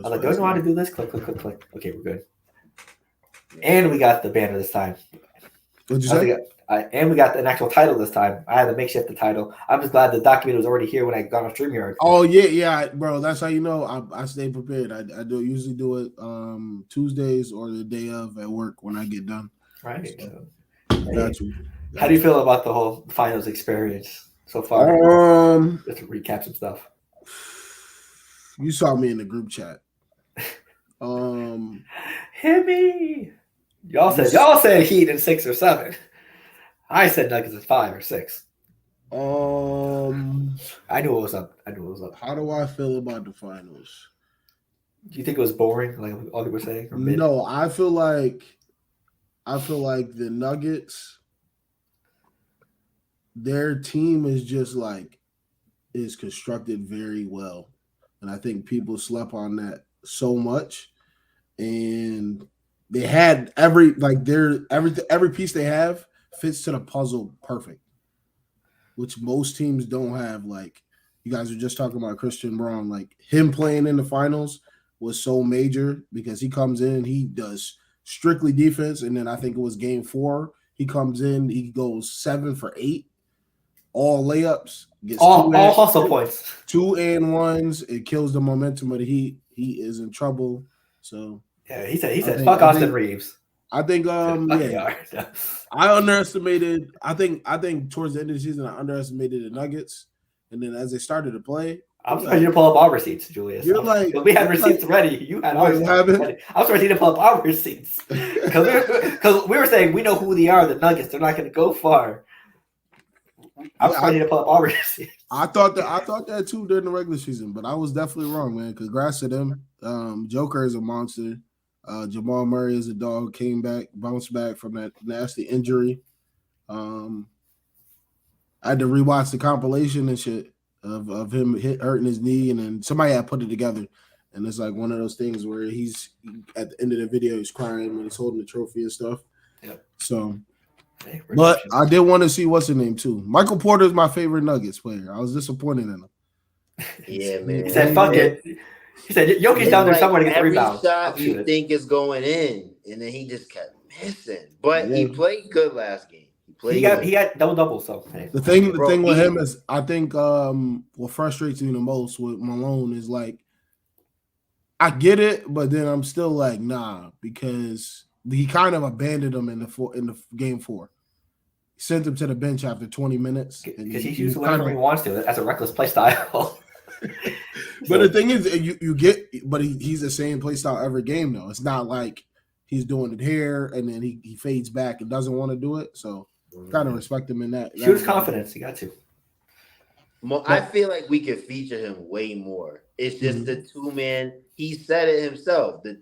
like, do I know how to do this? Click. Okay, we're good. And we got the banner this time. What'd you say? And we got an actual title this time. I had to makeshift the title. I'm just glad the document was already here when I got on StreamYard. Oh yeah, bro. That's how you know I stay prepared. I usually do it Tuesdays or the day of at work when I get done. Right. So, got you. How do you feel about the whole finals experience so far? Just to recap some stuff. You saw me in the group chat. Hit me. Y'all said Heat in 6 or 7. I said Nuggets in 5 or 6. I knew it was up. How do I feel about the finals? Do you think it was boring, like all people were saying? No, I feel like the Nuggets, their team is constructed very well. And I think people slept on that so much. And they had every piece they have fits to the puzzle perfect, which most teams don't have. Like you guys were just talking about Christian Braun, like him playing in the finals was so major because he comes in, he does strictly defense, and then I think it was game 4, he comes in, he goes 7 for 8, all layups, gets all hustle points, 2 and 1s. It kills the momentum of the Heat. he is in trouble. So Yeah, he said, I fuck Austin Reeves. I think Yeah. I underestimated. I think towards the end of the season I underestimated the Nuggets, and then as they started to play, I'm surprised you didn't pull up our receipts, Julius. You're like, we had receipts ready. You had ours ready. I'm surprised you didn't pull up our receipts because we were saying we know who they are. The Nuggets. They're not going to go far. I'm surprised you didn't pull up our receipts. I thought that too during the regular season, but I was definitely wrong, man. Congrats to them. Joker is a monster. Jamal Murray is a dog. Bounced back from that nasty injury. I had to rewatch the compilation and shit of him hurting his knee, and then somebody had put it together, and it's like one of those things where he's at the end of the video he's crying when he's holding the trophy and stuff. Yep. So, but I did want to see what's his name too. Michael Porter is my favorite Nuggets player. I was disappointed in him. Yeah, man. He said, "Fuck it." He said, "Jokic's down there somewhere to get the rebound." Every shot you think is going in, and then he just kept missing. But he played good last game. He got double. So hey. The thing with him is, I think what frustrates me the most with Malone is like, I get it, but then I'm still like, nah, because he kind of abandoned him in the game 4. He sent him to the bench after 20 minutes because he's using whatever he wants to. That's a reckless play style. But the thing is, he's the same play style every game though. It's not like he's doing it here and then he fades back and doesn't want to do it. So kind of respect him in that. Shoot his confidence. You got to. I feel like we could feature him way more. It's just the 2-man. He said it himself. Him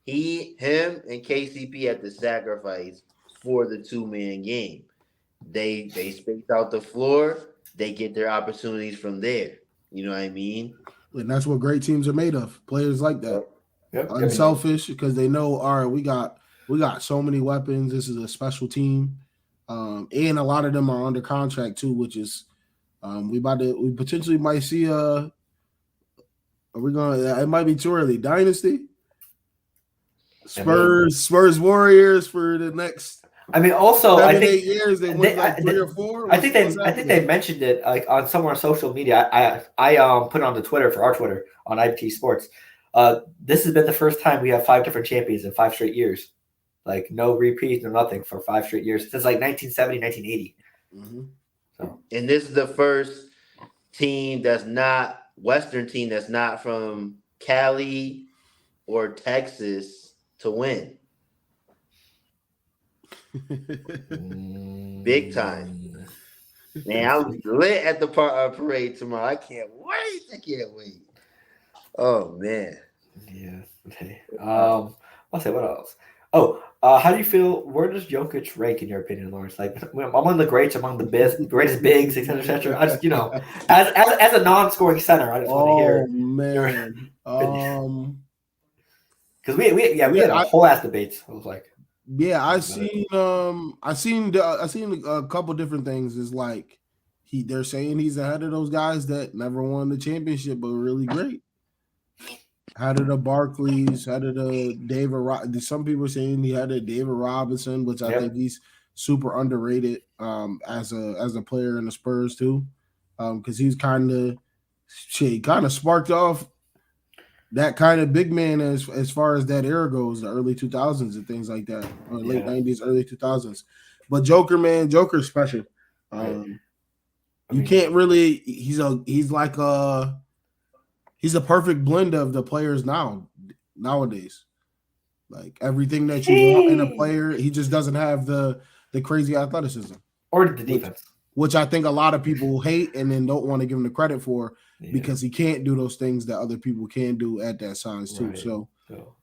and KCP had to sacrifice for the 2-man game. They space out the floor. They get their opportunities from there. You know what I mean? And that's what great teams are made of. Players like that. Yep. Unselfish because they know, all right, we got so many weapons. This is a special team. And a lot of them are under contract too, which is we potentially might see it might be too early. Dynasty. Spurs Warriors for the next also 7, 8 years they went like 3 or 4. I think they mentioned it like on somewhere on social media. I put it on the Twitter for our Twitter on IBTE Sports. This has been the first time we have 5 different champions in 5 straight years. Like no repeat, no nothing for 5 straight years since like 1970, 1980. Mm-hmm. So, and this is the first team that's not Western team that's not from Cali or Texas to win. Big time. Man, I'm lit at the parade tomorrow. I can't wait. Oh man. Yeah. Okay. I'll say what else. Oh, how do you feel? Where does Jokic rank in your opinion, Lawrence? Like among the greats, among the greatest bigs, etc. I just as a non-scoring center, I just want to hear. Man. Because we had a whole ass debates. I was like, yeah, I seen a couple different things. Is like they're saying he's ahead of those guys that never won the championship but were really great. Had it a Barclays, had it a David. Some people are saying he had a David Robinson, which I think he's super underrated as a player in the Spurs too, because he's kind of sparked off that kind of big man as far as that era goes, the early 2000s and things like that, or late 90s, early 2000s. But Joker's special. You can't really. He's a perfect blend of the players nowadays. Like everything that you want in a player, he just doesn't have the crazy athleticism or the defense, which I think a lot of people hate and then don't want to give him the credit for because he can't do those things that other people can do at that size too. Right. So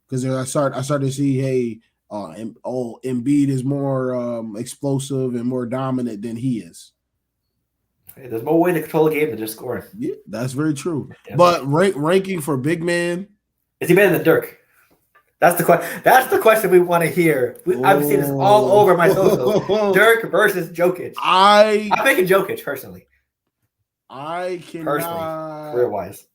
because I started to see, Embiid is more explosive and more dominant than he is. Hey, there's more way to control a game than just scoring. Yeah, that's very true. Yeah. But ranking for big man, is he better than Dirk? That's the question. That's the question we want to hear. I've seen this all over my socials. Dirk versus Jokic. I'm picking Jokic personally. I cannot career-wise.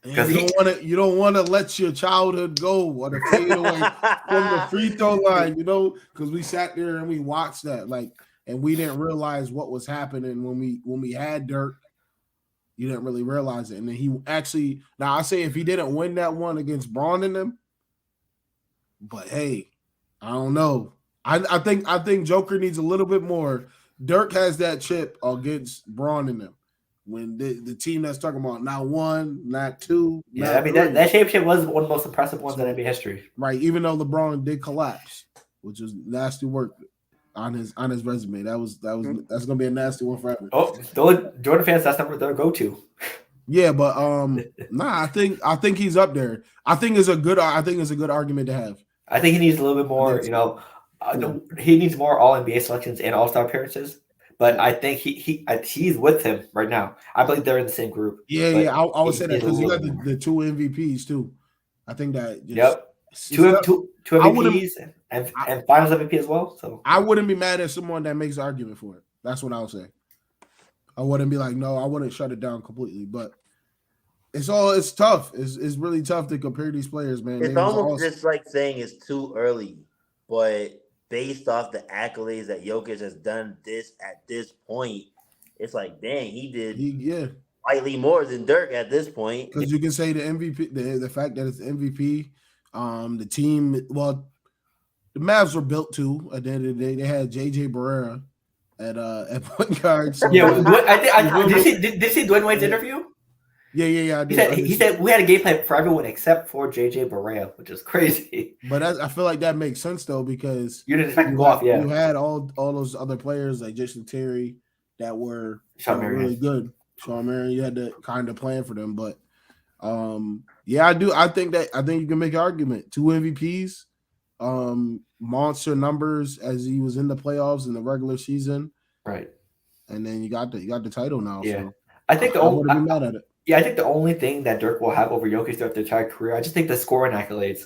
You don't want to let your childhood go on a fadeaway from the free throw line, because we sat there and we watched that, and we didn't realize what was happening when we had Dirk, You didn't really realize it. And then he actually, now I say if he didn't win that one against Braun and them, but hey, I don't know. I think Joker needs a little bit more. Dirk has that chip against Braun and them. When the team that's talking about not one, not two, Yeah, not I mean three. that championship was one of the most impressive ones in NBA history. Right, even though LeBron did collapse, which was nasty work on his resume. That's gonna be a nasty one forever. Oh, the Jordan fans, that's never their go-to. Yeah, but I think he's up there. I think it's a good argument to have. I think he needs a little bit more. He needs more All NBA selections and All Star appearances. But I think he's with him right now. I believe they're in the same group. Yeah. I would say that because you got the two MVPs too. I think that. Two MVPs and Finals MVP as well. So I wouldn't be mad at someone that makes an argument for it. That's what I would say. I wouldn't be like, no, I wouldn't shut it down completely. But it's tough. It's really tough to compare these players, man. It's almost just like saying it's too early, but based off the accolades that Jokic has done at this point, it's like, dang, he did slightly more than Dirk at this point. Because you can say the MVP, the fact that it's MVP, the team. Well, the Mavs were built to. At the end of the day, they had JJ Barea at point guard. So yeah, did you see Dwayne Wade's interview? Yeah. He said we had a game plan for everyone except for JJ Barea, which is crazy. But I feel like that makes sense though because you didn't expect to go off. Yeah, you had all those other players like Jason Terry that were really good. Sean Marion, you had to kind of plan for them, but I do. I think you can make an argument. 2 MVPs, monster numbers as he was in the playoffs in the regular season, right? And then you got the title now. Yeah, so I think I wouldn't be mad at it. Yeah, I think the only thing that Dirk will have over Jokic throughout their entire career, I just think the scoring accolades.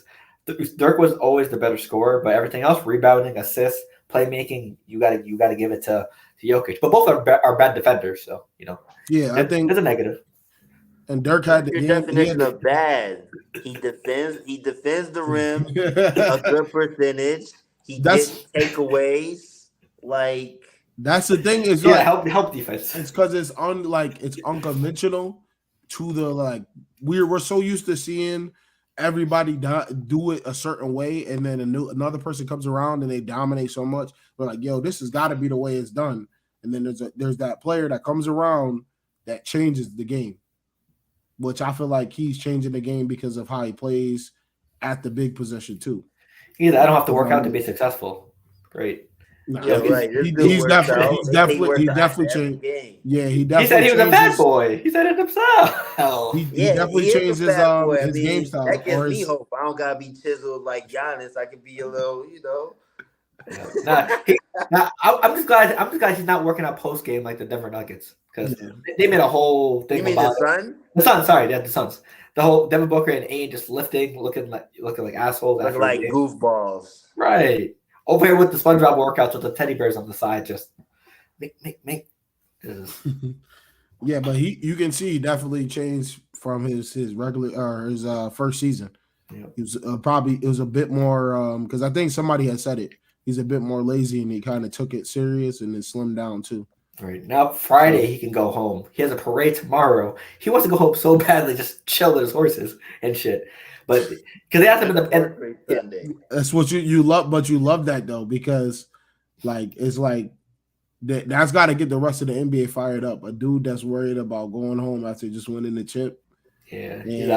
Dirk was always the better scorer, but everything else, rebounding, assists, playmaking, you got to give it to Jokic. But both are bad defenders, so Yeah, I think it's a negative. And Dirk had the definition of bad. He defends the rim a good percentage. He gets takeaways. Like that's the thing is help defense. It's because it's unconventional to the we're so used to seeing everybody do it a certain way, and then another person comes around and they dominate so much. We're like, yo, this has got to be the way it's done. And then there's that player that comes around that changes the game, which I feel like he's changing the game because of how he plays at the big position too. I don't have to work out to be successful. Great. No, right. He's definitely changed. Yeah, he definitely. He said he was a bad boy. He said it himself. He definitely changed his game style. That gives me hope. I don't gotta be chiseled like Giannis. I can be a little, I'm just glad he's not working out post game like the Denver Nuggets because they made a whole thing. You mean about the Sun? The Suns, sorry, the Suns. The whole Devin Booker and Aiden just lifting, looking like assholes, looking like goofballs, right? Over here with the SpongeBob workouts with the teddy bears on the side, just make. Yeah, but you can see he definitely changed from his regular or his first season. Yeah. He was it was a bit more because I think somebody had said it. He's a bit more lazy and he kind of took it serious and then slimmed down too. Right now, Friday he can go home. He has a parade tomorrow. He wants to go home so badly, just chill with his horses and shit. But because they asked him in the that's what you love, but you love that though because it's like that's got to get the rest of the NBA fired up. A dude that's worried about going home after just winning the chip. Yeah, he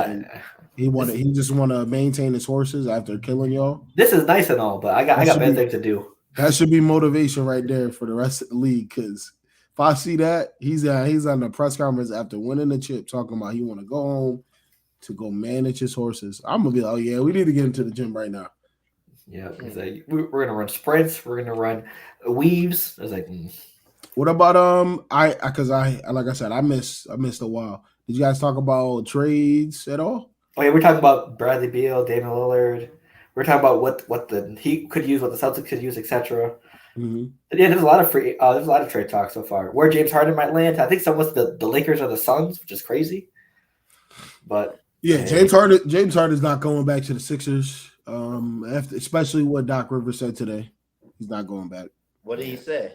just want to maintain his horses after killing y'all. This is nice and all, but I got better things to do. That should be motivation right there for the rest of the league. Because if I see that he's on the press conference after winning the chip, talking about he want to go home to go manage his horses, I'm gonna be like, oh yeah, we need to get into the gym right now. Yeah, he's like, we're gonna run sprints, we're gonna run weaves. I was like, what about because like I said, I missed a while. Did you guys talk about trades at all? Oh yeah, we're talking about Bradley Beal, Damian Lillard. We're talking about what the Heat could use, what the Celtics could use, etc. Mm-hmm. Yeah, there's a lot of trade talk so far. Where James Harden might land, I think someone's the Lakers or the Suns, which is crazy. But yeah, James Harden's not going back to the Sixers. Especially what Doc Rivers said today, he's not going back. What did he say?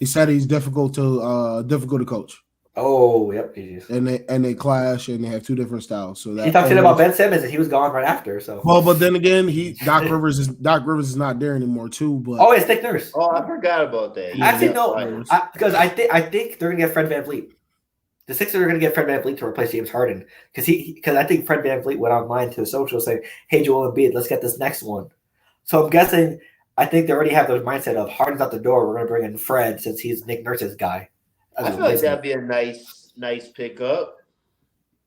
He said he's difficult to coach. Oh, yep. Geez. and they clash and they have two different styles. So He that talked shit about almost, Ben Simmons and he was gone right after. So well, but then again, Doc Rivers is not there anymore too. But oh, it's Nick Nurse. Oh, I forgot about that. Yeah, Actually, yeah, no, Nurse. because I think they're gonna get Fred VanVleet. The Sixers are gonna get Fred VanVleet to replace James Harden because I think Fred VanVleet went online to the social saying, "Hey, Joel Embiid, let's get this next one." So I'm guessing I think they already have the mindset of Harden's out the door. We're gonna bring in Fred since he's Nick Nurse's guy. I feel like that'd be a nice pickup.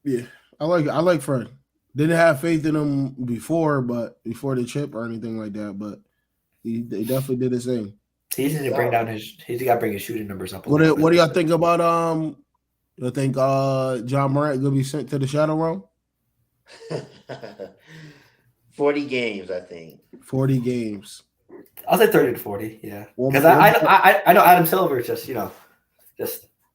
Yeah, I like Fred. Didn't have faith in him before the chip or anything like that. But they definitely did his thing. He needs to bring down he's got to bring his shooting numbers up. What do y'all think about You think John Morant gonna be sent to the Shadow Realm? 40 games, I think. 40 games. I'll say 30 to 40. Yeah, Well, because I know Adam Silver is just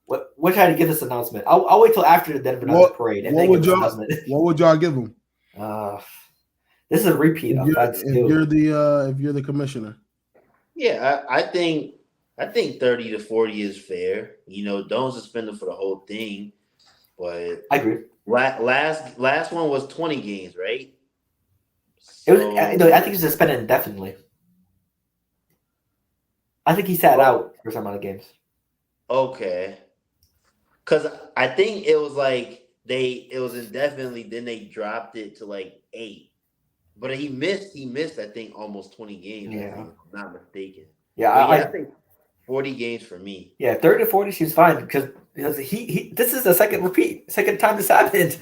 we're trying to get this announcement. I'll wait till after the Denver Nugget parade and then give this announcement. What would y'all give him? This is a repeat of that. If you're the commissioner. Yeah, I think 30 to 40 is fair. Don't suspend him for the whole thing. But I agree. Last one was 20 games, right? It was. I think he's suspended indefinitely. I think he sat out for some amount of games. Okay. Because I think it was like it was indefinitely. Then they dropped it to like 8. But he missed. I think almost 20 games. Yeah, if I'm not mistaken. Yeah, I think 40 games for me. Yeah, 30 to 40 seems fine because he this is the second time this happened.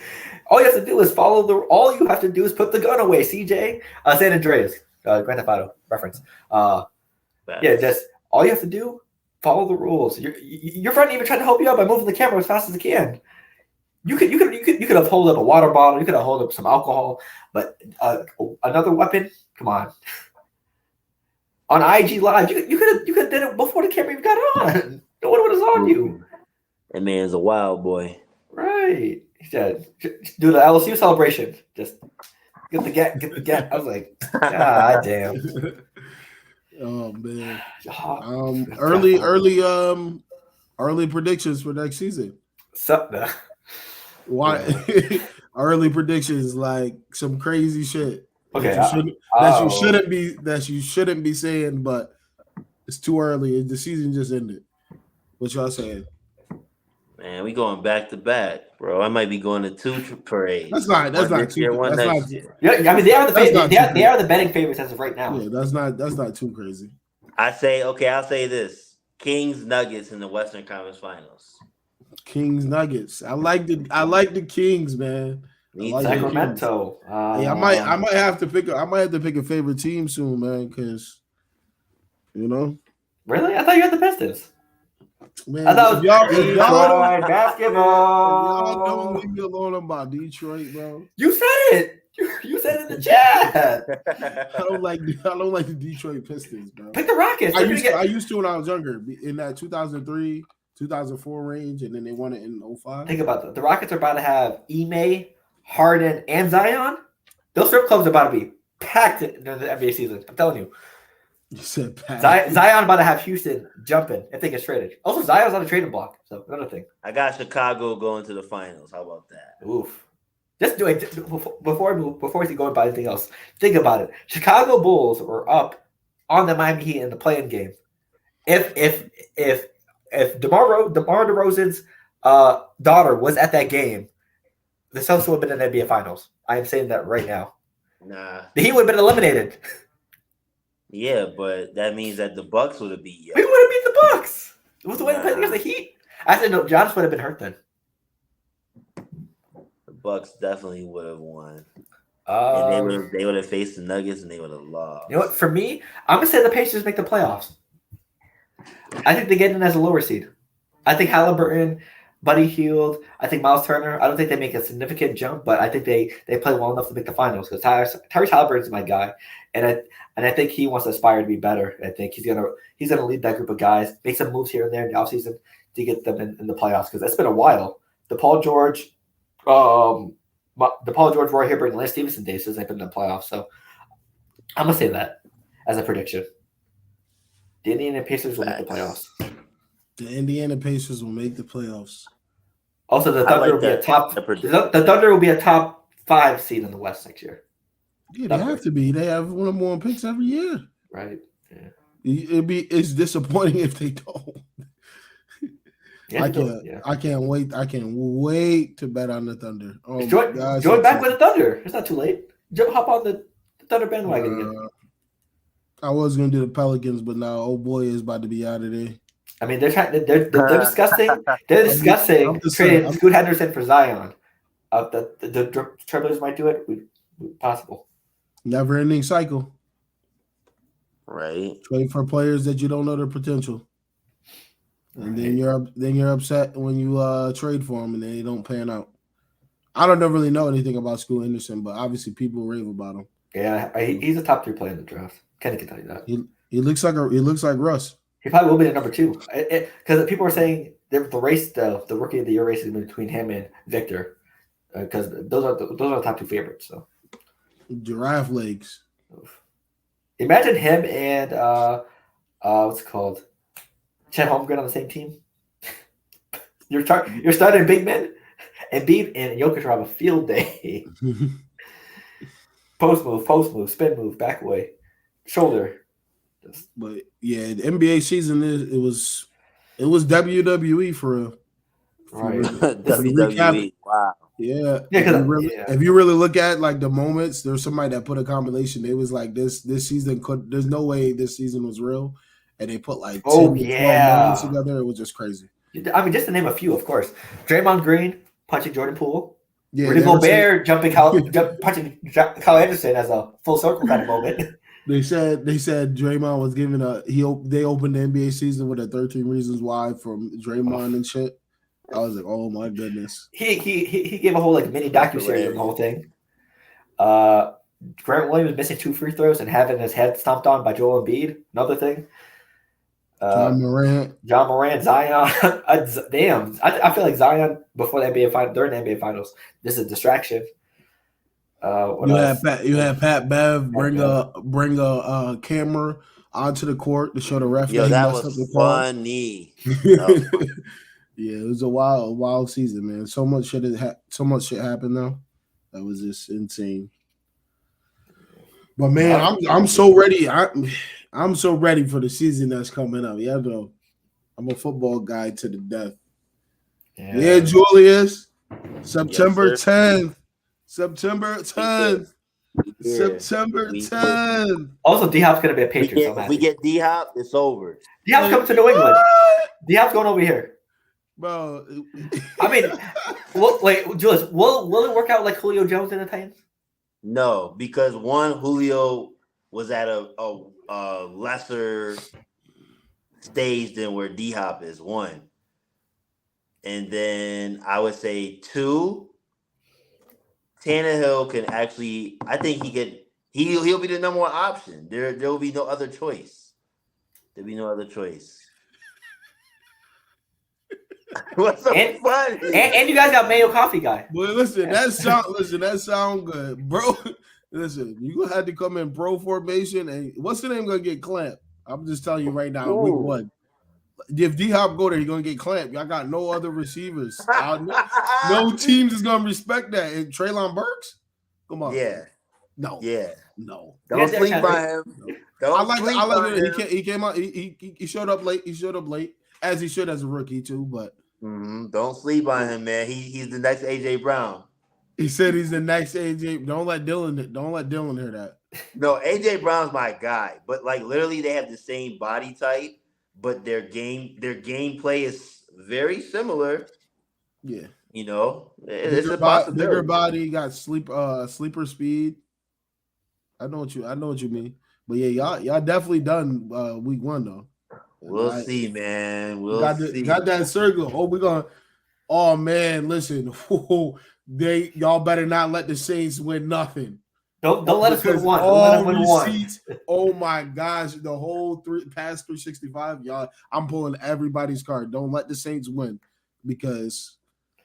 All you have to do is all you have to do is put the gun away, CJ. San Andreas, Grand Theft Auto reference. Yeah, just all you have to do, follow the rules. Your friend even tried to help you out by moving the camera as fast as it can. You could have held up a water bottle, you could have held up some alcohol, but another weapon, come on. On IG Live, you could have done it before the camera even got on. No one would have on you. That man's a wild boy. Right. He said, do the LSU celebration. Just get the get. I was like, God damn. Oh man. Early predictions for next season. Why? Early predictions like some crazy shit. Okay. That you shouldn't be saying, but it's too early. The season just ended. What y'all saying? Man, we going back to back, bro. I might be going to 2 parades. That's not too. Yeah, I mean they are the betting favorites as of right now. Yeah, that's not too crazy. I'll say this: Kings Nuggets in the Western Conference Finals. Kings Nuggets. I like the Kings, man. Sacramento. I might have to pick a favorite team soon, man, because Really? I thought you had the Pistons. Man, I thought y'all basketball. don't leave me alone about Detroit, bro. You said it. You said it in the chat. I don't like the Detroit Pistons, bro. Pick the Rockets. I used to when I was younger, in that 2003, 2004 range, and then they won it in 2005. Think about that. The Rockets are about to have Ime, Harden, and Zion. Those strip clubs are about to be packed during the NBA season. I'm telling you. You said packed. Zion about to have Houston jumping if they get traded. Also, Zion's on the trading block, so another thing. I got Chicago going to the finals. How about that? Oof. Just do it before we go and buy anything else. Think about it. Chicago Bulls were up on the Miami Heat in the play-in game. If DeMar DeRozan's daughter was at that game, the Celtics would have been in the NBA Finals. I am saying that right now. Nah. The Heat would have been eliminated. Yeah, but that means that the Bucks would have beat you. We would have beat the Bucks. It was the way they played against the Heat. I said no. Giannis would have been hurt then. The Bucks definitely would have won. And they would have faced the Nuggets and they would have lost. You know what? For me, I'm gonna say the Pacers make the playoffs. I think they get in as a lower seed. I think Halliburton, Buddy Hield, I think Miles Turner. I don't think they make a significant jump, but I think they play well enough to make the finals because Tyrese Halliburton is my guy, and I think he wants to aspire to be better. I think he's gonna lead that group of guys, make some moves here and there in the offseason to get them in the playoffs because it's been a while. The Paul George, Roy Hibbert, and Lance Stevenson days since they've been in the playoffs. So I'm gonna say that as a prediction. The Indiana Pacers will make the playoffs. The Indiana Pacers will make the playoffs. Also, the I Thunder like will be a that. top. That prediction. The Thunder will be a top 5 seed in the West next year. Yeah, they have to be. They have one of more picks every year. Right. Yeah. It's disappointing if they don't. Yeah, I can't wait. I can't wait to bet on the Thunder. Oh my gosh. Join back with the Thunder. It's not too late. Hop on the Thunder bandwagon again. I was gonna do the Pelicans, but now old boy is about to be out of there. I mean, they're discussing. They're discussing trading Scoot Henderson for Zion. The Trailblazers might do it. Possible. Never ending cycle. Right. Trade for players that you don't know their potential, and then you're upset when you trade for them and they don't pan out. I don't really know anything about Scoot Henderson, but obviously people rave about him. Yeah, he's a top 3 player in the draft. Kenny can tell you that. He looks like Russ. He probably will be the number 2 because people are saying the rookie of the year race is between him and Victor because those are the top 2 favorites. So giraffe legs. Imagine him and what's it called, Chet Holmgren on the same team. You're starting big men, and Embiid and Jokic have a field day. Post move, spin move, back away, shoulder. But yeah, the NBA season it was WWE for real. Right. WWE. Wow. Yeah. If you really look at like the moments, there's somebody that put a compilation. It was like this season there's no way this season was real. And they put like 10 to 12 moments together. It was just crazy. I mean, just to name a few, of course. Draymond Green punching Jordan Poole. Yeah, Rudy Gobert punching Kyle Anderson as a full circle kind of moment. They said Draymond was given they opened the NBA season with a 13 Reasons Why from Draymond and shit. I was like, oh my goodness. He gave a whole like mini docuseries on the whole thing. Grant Williams missing 2 free throws and having his head stomped on by Joel Embiid. Another thing. John Morant, Zion. Damn, I feel like Zion before the NBA final, during the NBA finals, this is a distraction. You had Pat Bev bring a camera onto the court to show the ref. Yo, that was funny. Yeah, it was a wild season, man. So much shit happened though. That was just insane. But man, I'm so ready. I'm so ready for the season that's coming up. Yeah, though. I'm a football guy to the death. Yeah, Julius. September 10th. September 10th. Yeah. September 10th. Also, D-Hop's going to be a Patriot. If we get D-Hop, it's over. D-Hop's coming to New England. D-Hop's going over here. Bro. I mean, wait, Julius, will it work out like Julio Jones and the Titans? No, because Julio was at a lesser stage than where D-Hop is, 1. And then I would say 2, Tannehill can actually, I think he'll be the number 1 option. There will be no other choice. There'll be no other choice. What's so funny? And you guys got Mayo Coffee guy. Boy, listen, that sound good, bro. Listen, you gonna have to come in pro formation, and what's the name gonna get clamped? I'm just telling you right now, week 1. If D-Hop go there, he's gonna get clamped. Y'all got no other receivers. No teams is gonna respect that. And Treylon Burks, come on. Yeah. No. Yeah. No. Don't sleep by him. No. I like it. He came out. He showed up late. He showed up late, as he should as a rookie too. But don't sleep on him, man. He's the next AJ Brown. He said he's the next AJ. Don't let Dylan hear that. No, AJ Brown's my guy, but like literally they have the same body type, but their gameplay is very similar. Yeah. You know, it's a possibility. Bigger body, got sleeper speed. I know what you mean. But yeah, y'all definitely done week 1 though. We'll see, man. See. Got that circle. Oh man, listen. Y'all better not let the Saints win nothing. Don't let us win 1. All receipts. Oh my gosh, the whole past 365, y'all. I'm pulling everybody's card. Don't let the Saints win because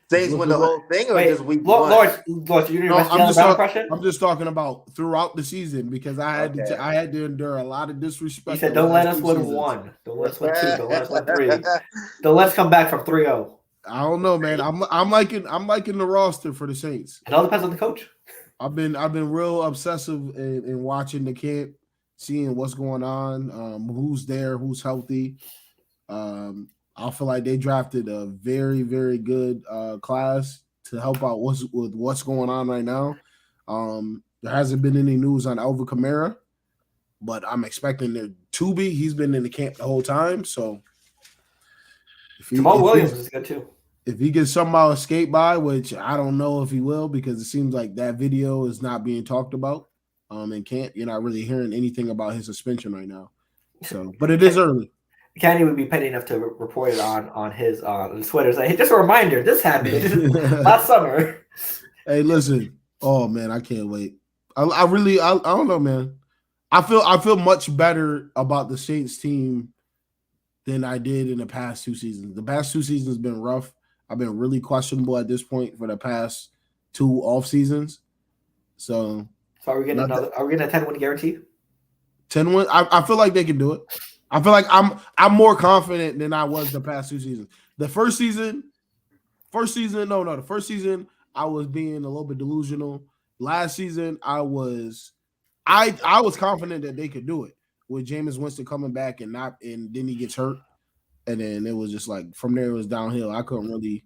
Saints win the whole thing, or just week 1? Lord, you didn't I'm just talking about throughout the season because I had to endure a lot of disrespect. He said, "Don't let us win 1. Don't let us win 2. Don't let us win 3. Don't let us come back from 3-0." I don't know, man. I'm liking the roster for the Saints. It all depends on the coach. I've been real obsessive in watching the camp, seeing what's going on, who's there, who's healthy. I feel like they drafted a very, very good class to help out with what's going on right now. There hasn't been any news on Alvin Kamara, but I'm expecting there to be. He's been in the camp the whole time, so Jamal Williams is good too. If he can somehow escape by, which I don't know if he will, because it seems like that video is not being talked about in camp. You're not really hearing anything about his suspension right now. So, but it is early. Kenny would be petty enough to report it on his Twitter. Like, hey, just a reminder, this happened last summer. Hey, listen. Oh man, I can't wait. I don't know, man. I feel much better about the Saints team than I did in the past 2 seasons. The past 2 seasons have been rough. I've been really questionable at this point for the past 2 off seasons. So are we getting a 10-win guarantee? 10 win. I feel like they can do it. I feel like I'm more confident than I was the past 2 seasons. The first season, I was being a little bit delusional. Last season, I was confident that they could do it with Jameis Winston coming back and then he gets hurt. And then it was just like from there it was downhill. I couldn't really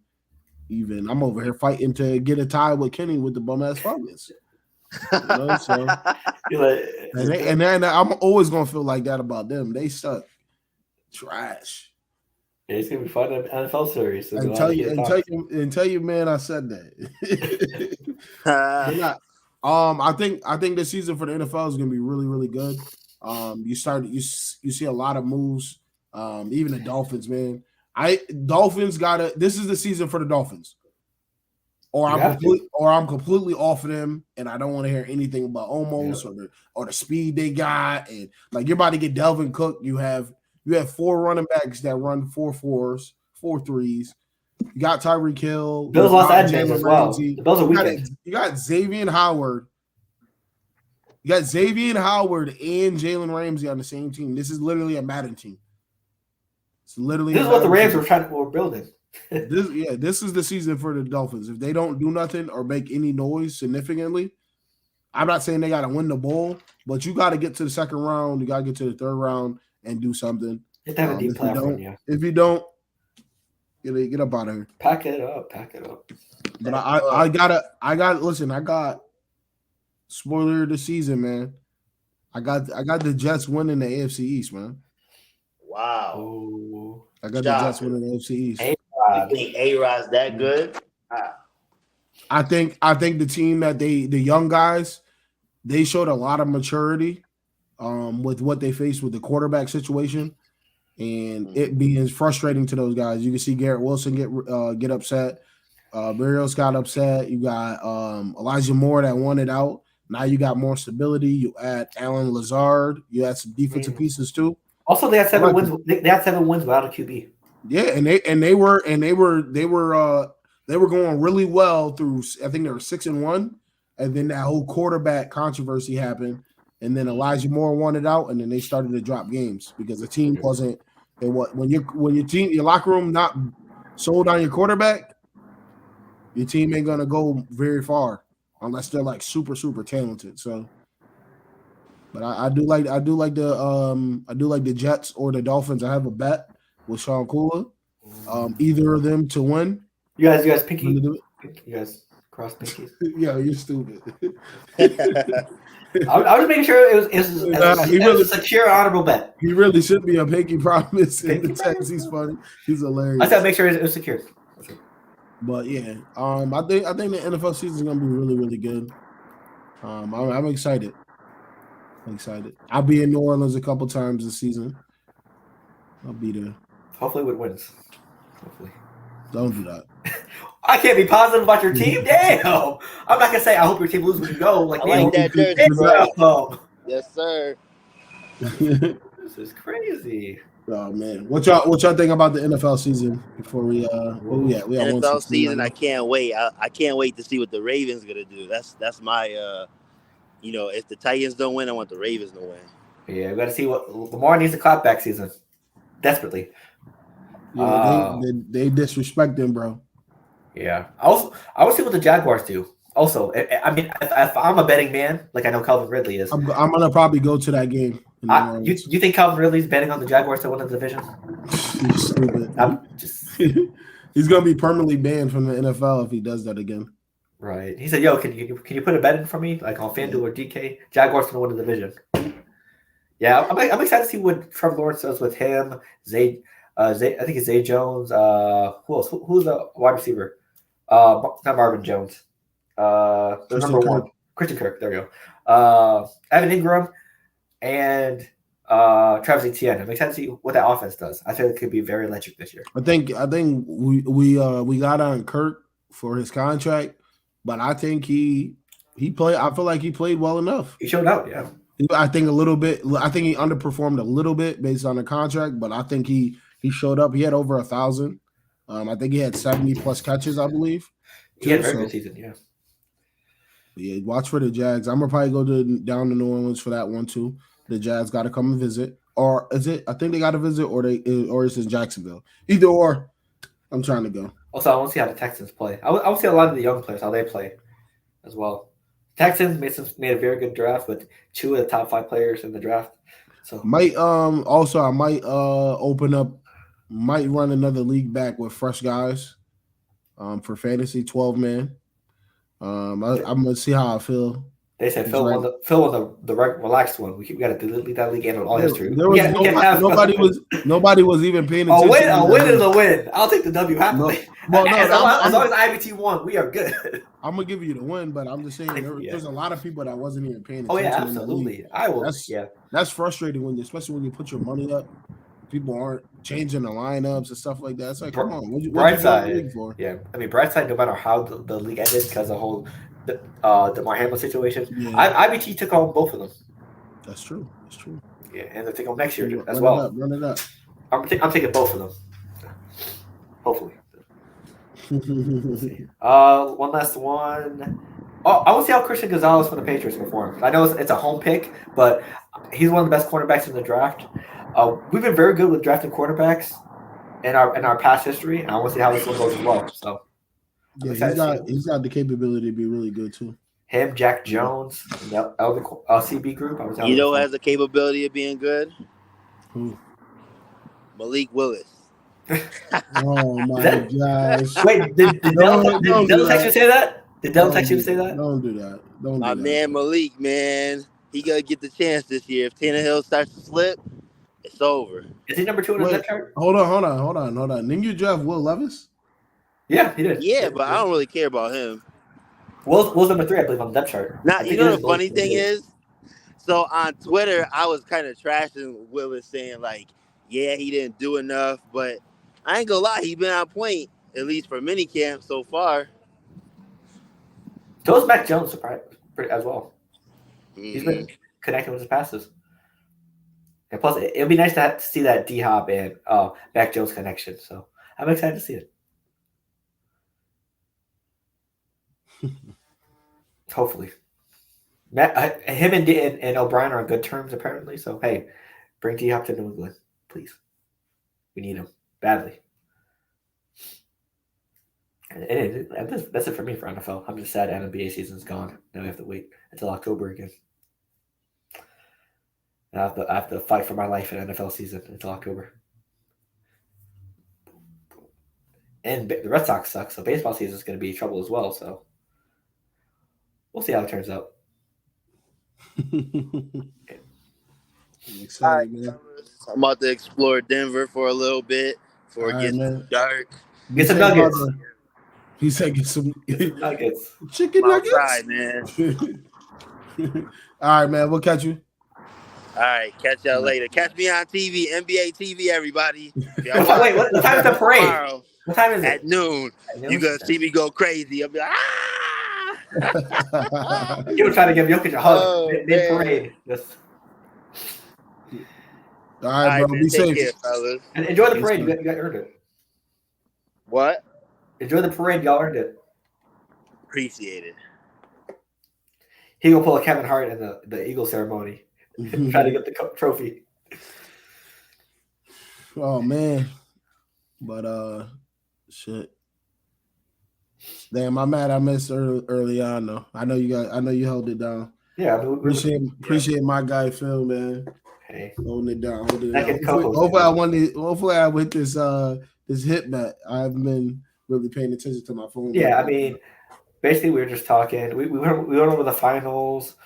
even. I'm over here fighting to get a tie with Kenny with the bum ass Falcons. You know, so and then I'm always gonna feel like that about them. They suck, trash. Yeah, it's gonna be fun in NFL series. So and tell you, man, I said that. I think this season for the NFL is gonna be really, really good. You see a lot of moves. Even the Dolphins, man. This is the season for the Dolphins. Or I'm completely off of them, and I don't want to hear anything about almost or the speed they got. And like you're about to get Delvin Cook. You have 4 running backs that run 4.4s, 4.3s. You got Tyreek Hill. Bills lost Edmonds as well. The Bills are weekend. You got Xavier Howard. You got Xavier Howard and Jalen Ramsey on the same team. This is literally a Madden team. It's literally this is what the Rams were building. This is the season for the Dolphins. If they don't do nothing or make any noise significantly, I'm not saying they got to win the bowl, but you got to get to the second round. You got to get to the third round and do something. If you don't, get up out of here. Pack it up. But I got spoiler of the season, man. I got the Jets winning the AFC East, man. Wow. Oh. I got the Jets winning the AFC East. You think A-Rod's that good? I think the team that the young guys, they showed a lot of maturity with what they faced with the quarterback situation, and it being frustrating to those guys. You can see Garrett Wilson get upset. Barrios got upset. You got Elijah Moore that wanted out. Now you got more stability. You add Alan Lazard. You add some defensive pieces too. Also, they had 7 wins. They had 7 wins without a QB. Yeah, and they were going really well through. I think they were 6-1, and then that whole quarterback controversy happened, and then Elijah Moore wanted out, and then they started to drop games because the team wasn't. When your locker room not sold on your quarterback, your team ain't gonna go very far unless they're like super super talented. So. But I do like the Jets or the Dolphins. I have a bet with Sean Kula. Either of them to win. You guys pinky. You guys cross pinkies. Yeah, you're stupid. I was making sure it was a secure, honorable bet. He really should be a pinky promise in the text. He's funny. He's hilarious. I said make sure it was secure. But yeah, I think the NFL season is gonna be really really good. I'm excited. I'll be in New Orleans a couple times this season. I'll be there. Hopefully it wins. Hopefully. Don't do that. I can't be positive about your team. Damn. I'm not gonna say I hope your team loses when you go. Like that jersey, bro. Yes, sir. This is crazy. Oh man. What y'all think about the NFL season before we we at? We NFL season, I can't wait. I can't wait to see what the Ravens gonna do. That's my if the Titans don't win, I want the Ravens to win. Yeah, we got to see what Lamar needs a clapback season. Desperately. Yeah, they disrespect him, bro. Yeah. I will see what the Jaguars do. Also, I mean, if I'm a betting man, like I know Calvin Ridley is, I'm gonna probably go to that game in New Orleans. you think Calvin Ridley's betting on the Jaguars to win the division? You're stupid. I'm just He's gonna be permanently banned from the NFL if he does that again. right. He said, "Yo, can you put a bet in for me, like on FanDuel or DK? Jaguars gonna win the division." Yeah, I'm excited to see what Trevor Lawrence does with him. Zay, I think it's Zay Jones. Who else? Who's the wide receiver? Not Marvin Jones. The number one, Christian Kirk. There we go. Evan Ingram and Travis Etienne. I'm excited to see what that offense does. I think it could be very electric this year. I think we got on Kirk for his contract, but I think he played. I feel like he played well enough. He showed out, yeah. I think a little bit. I think he underperformed a little bit based on the contract, but I think he showed up. He had over 1,000. I think he had 70 plus catches, I believe. He had a very good season, yeah. Yeah, watch for the Jags. I'm gonna probably go down to New Orleans for that one too. The Jags got to come and visit, or is it? I think they got to visit, or it's in Jacksonville. Either or, I'm trying to go. Also, I want to see how the Texans play. I want to see a lot of the young players how they play as well. Texans made a very good draft with 2 of the top 5 players in the draft. So I might open up, might run another league back with fresh guys, for fantasy 12-man. I'm gonna see how I feel. They said Phil won the relaxed one. We got to delete that league and all history. Nobody was even paying attention. A win is a win. I'll take the W happily. As long as IBT won, we are good. I'm gonna give you the win, but I'm just saying there's a lot of people that wasn't even paying attention. Oh yeah, absolutely. I will. That's frustrating especially when you put your money up. People aren't changing the lineups and stuff like that. It's like, come on, what you Brightside for? Yeah, I mean, Brightside. No matter how the league ended, because the whole DeMar Hamlin situation, IBT took on both of them. That's true. Yeah, and they'll take them next year as well. Run it up. I'm taking both of them. Hopefully. One last one. Oh, I want to see how Christian Gonzalez from the Patriots performs. I know it's a home pick, but he's one of the best cornerbacks in the draft. We've been very good with drafting quarterbacks in our past history, and I want to see how this one goes as well. So, yeah, he's got the capability to be really good too. Him, Jack Jones, the CB group. You know who has the capability of being good? Who? Malik Willis. Oh my gosh! Wait, did Del text you say that? Did Del text you to say that? Don't do that. My man Malik, man, he gonna get the chance this year. If Tannehill starts to slip, it's over. Is he number 2 on the depth chart? Hold on. Didn't you draft Will Levis? Yeah, he did. Yeah, but I don't really care about him. Will's number 3, I believe, on the depth chart. Now, you know the funny thing is? So on Twitter, I was kind of trashing Willis, saying like, yeah, he didn't do enough, but I ain't gonna lie, he's been on point, at least for minicamp so far. So is Mac Jones as well. He's been connecting with his passes. And plus, it'll be nice to see that D-Hop and Mac Jones connection. So I'm excited to see it. Hopefully. Him and O'Brien are on good terms, apparently. So, hey, bring D-Hop to New England, please. We need him badly. And that's it for me for NFL. I'm just sad NBA season's gone. Now we have to wait until October again. And I have to fight for my life in NFL season until October. And the Red Sox suck, so baseball season is going to be trouble as well. So we'll see how it turns out. I'm excited, man. I'm about to explore Denver for a little bit before it gets dark. Get some nuggets. He said get some nuggets. Chicken nuggets. Outside, man. All right, man. We'll catch you. All right, catch y'all later. Catch me on TV, NBA TV, everybody. Wait, what time is the parade? Tomorrow, what time is it? At noon. You're going to see me go crazy. I'll be like, You were trying to give Jokic a hug mid-parade. All right, bro. Be safe. Care, fellas. And enjoy the parade. You got earned it. What? Enjoy the parade. Y'all earned it. Appreciate it. He gonna pull a Kevin Hart in the Eagle ceremony. Try to get the trophy. Oh man. But shit. Damn, I'm mad I missed early on though. I know you held it down. Yeah, I mean, Appreciate my guy Phil, man. Hey, Holding it down. second co-host. Hopefully I win this hit bet. I haven't been really paying attention to my phone. Yeah, I mean, basically we were just talking. We went over the finals.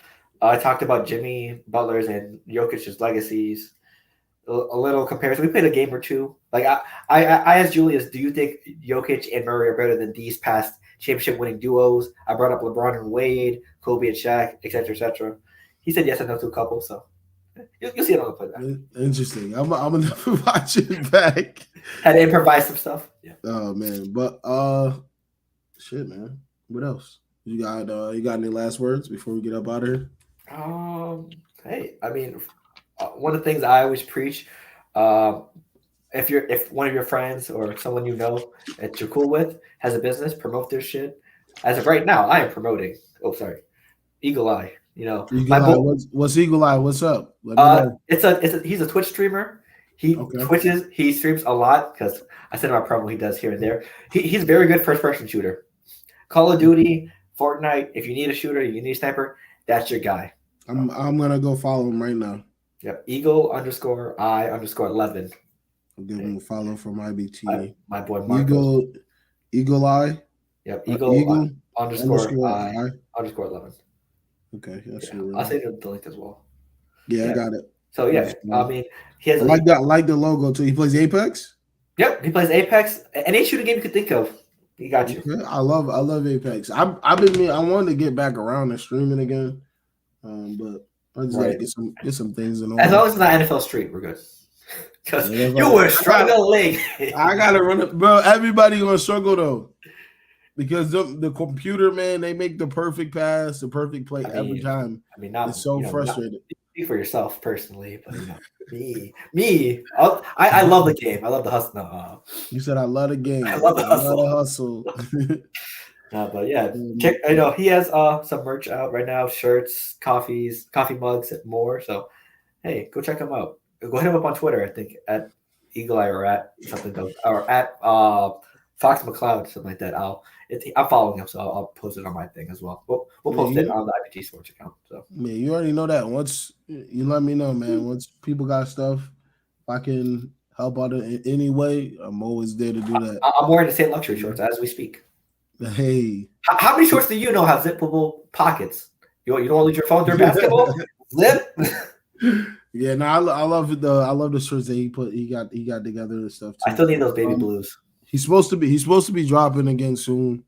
I talked about Jimmy Butler's and Jokic's legacies. A little comparison. We played a game or two. Like I asked Julius, do you think Jokic and Murray are better than these past championship winning duos? I brought up LeBron and Wade, Kobe and Shaq, etc., etc. He said yes and no to a couple. So you'll see another play back. Interesting. I'm gonna watch it back. Had to improvise some stuff. Yeah. Oh man, but shit, man. What else? You got any last words before we get up out of here? Hey, I mean, one of the things I always preach, if one of your friends or someone you know that you're cool with has a business, promote their shit. As of right now, I am promoting. Oh, sorry, Eagle Eye. Eagle Eye. What's Eagle Eye? What's up? He's a Twitch streamer. He Twitches. He streams a lot because I send him a promo he does here and there. He's a very good first person shooter. Call of Duty, Fortnite. If you need a shooter, you need a sniper. That's your guy. I'm gonna go follow him right now. Yep. Eagle_I_11. I'll give him a follow from IBTE. My boy Marco. Eagle Eye. Yep. Eagle_I_11. Okay. I'll send you the link as well. Yeah, I got it. So yeah, I mean, he has. I like the logo too. He plays Apex. Yep, he plays Apex. Any shooting game you could think of, he got you. Okay. I love Apex. I wanted to get back around and streaming again, but I just gotta get some things in order. As long as it's not NFL Street, we're good. Because you were struggling. I gotta run it, bro. Everybody gonna struggle though, because the computer, man, they make the perfect pass, the perfect play every time. I mean, it's so frustrating. Speak for yourself personally, but me. I love the game. I love the hustle. No, you said I love the game. I love the hustle. But yeah, check. I know he has some merch out right now: shirts, coffee mugs, and more. So hey, go check him out. Go hit him up on Twitter. I think at Eagle Eye or at something or at Fox McCloud, something like that. I'm following him, so I'll post it on my thing as well. We'll post it on the IBT Sports account. So man, you already know that. Once you let me know, man. Once people got stuff, if I can help out in any way, I'm always there to do that. I'm wearing the same luxury shorts as we speak. Hey, how many shorts do you know have zippable pockets? You don't want to lose your phone during basketball? Zip. Yeah, no, I love it though. I love the shirts that he got together and stuff too. I still need those baby blues. He's supposed to be dropping again soon.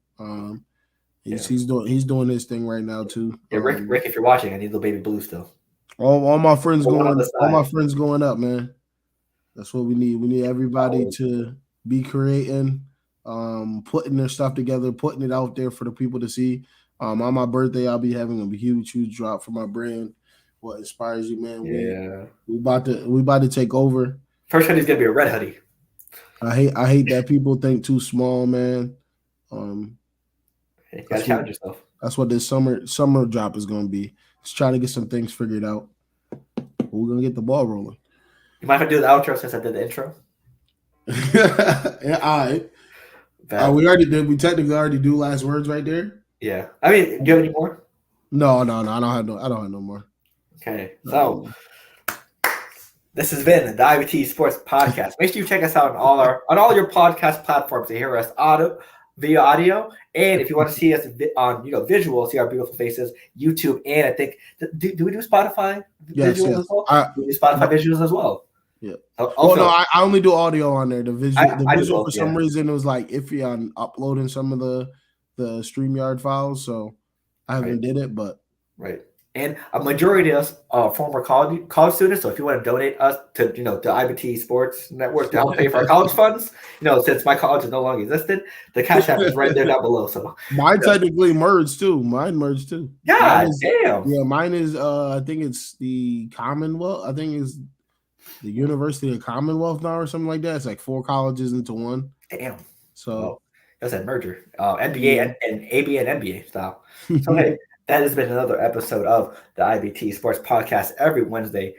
He's doing his thing right now too. Yeah, Rick, if you're watching, I need the baby blue still. All my friends going up, man. That's what we need. We need everybody to be creating, putting their stuff together, putting it out there for the people to see. On my birthday, I'll be having a huge drop for my brand. What inspires you, man? We about to take over. First hoodie's gonna be a red hoodie. I hate that people think too small, man. You gotta challenge yourself. That's what this summer drop is gonna be. Just trying to get some things figured out. We're gonna get the ball rolling. You mind if I do the outro since I did the intro? Yeah, all right. We technically already do last words right there. Yeah. I mean, do you have any more? No. I don't have no more. Okay. So this has been the IBTE Sports Podcast. Make sure you check us out on all your podcast platforms to hear us via audio. And if you want to see us on visual, see our beautiful faces, YouTube, and I think do we do Spotify visuals as well? We do Spotify visuals as well. Yeah. I only do audio on there. The visual for some reason it was like iffy on uploading some of the StreamYard files, so I haven't did it, but right. And a majority of us are former college students. So if you want to donate us to the IBTE Sports Network to help pay for our college funds, since my college is no longer existed, the Cash App is right there down below. So mine technically merged too. Mine merged too. Yeah, damn. Yeah, mine is I think it's the Commonwealth. I think it's the University of Commonwealth now or something like that. It's like 4 colleges into one. Damn. So that's that merger. NBA and ABA and NBA style. So hey. That has been another episode of the IBT Sports Podcast every Wednesday.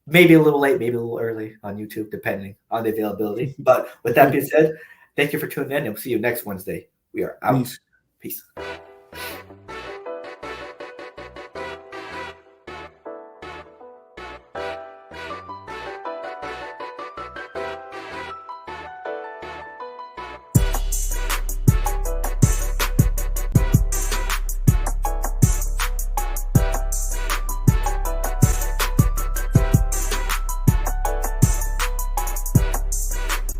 maybe a little late, maybe a little early on YouTube, depending on the availability. But with that being said, thank you for tuning in, and we'll see you next Wednesday. We are out. Peace. Peace.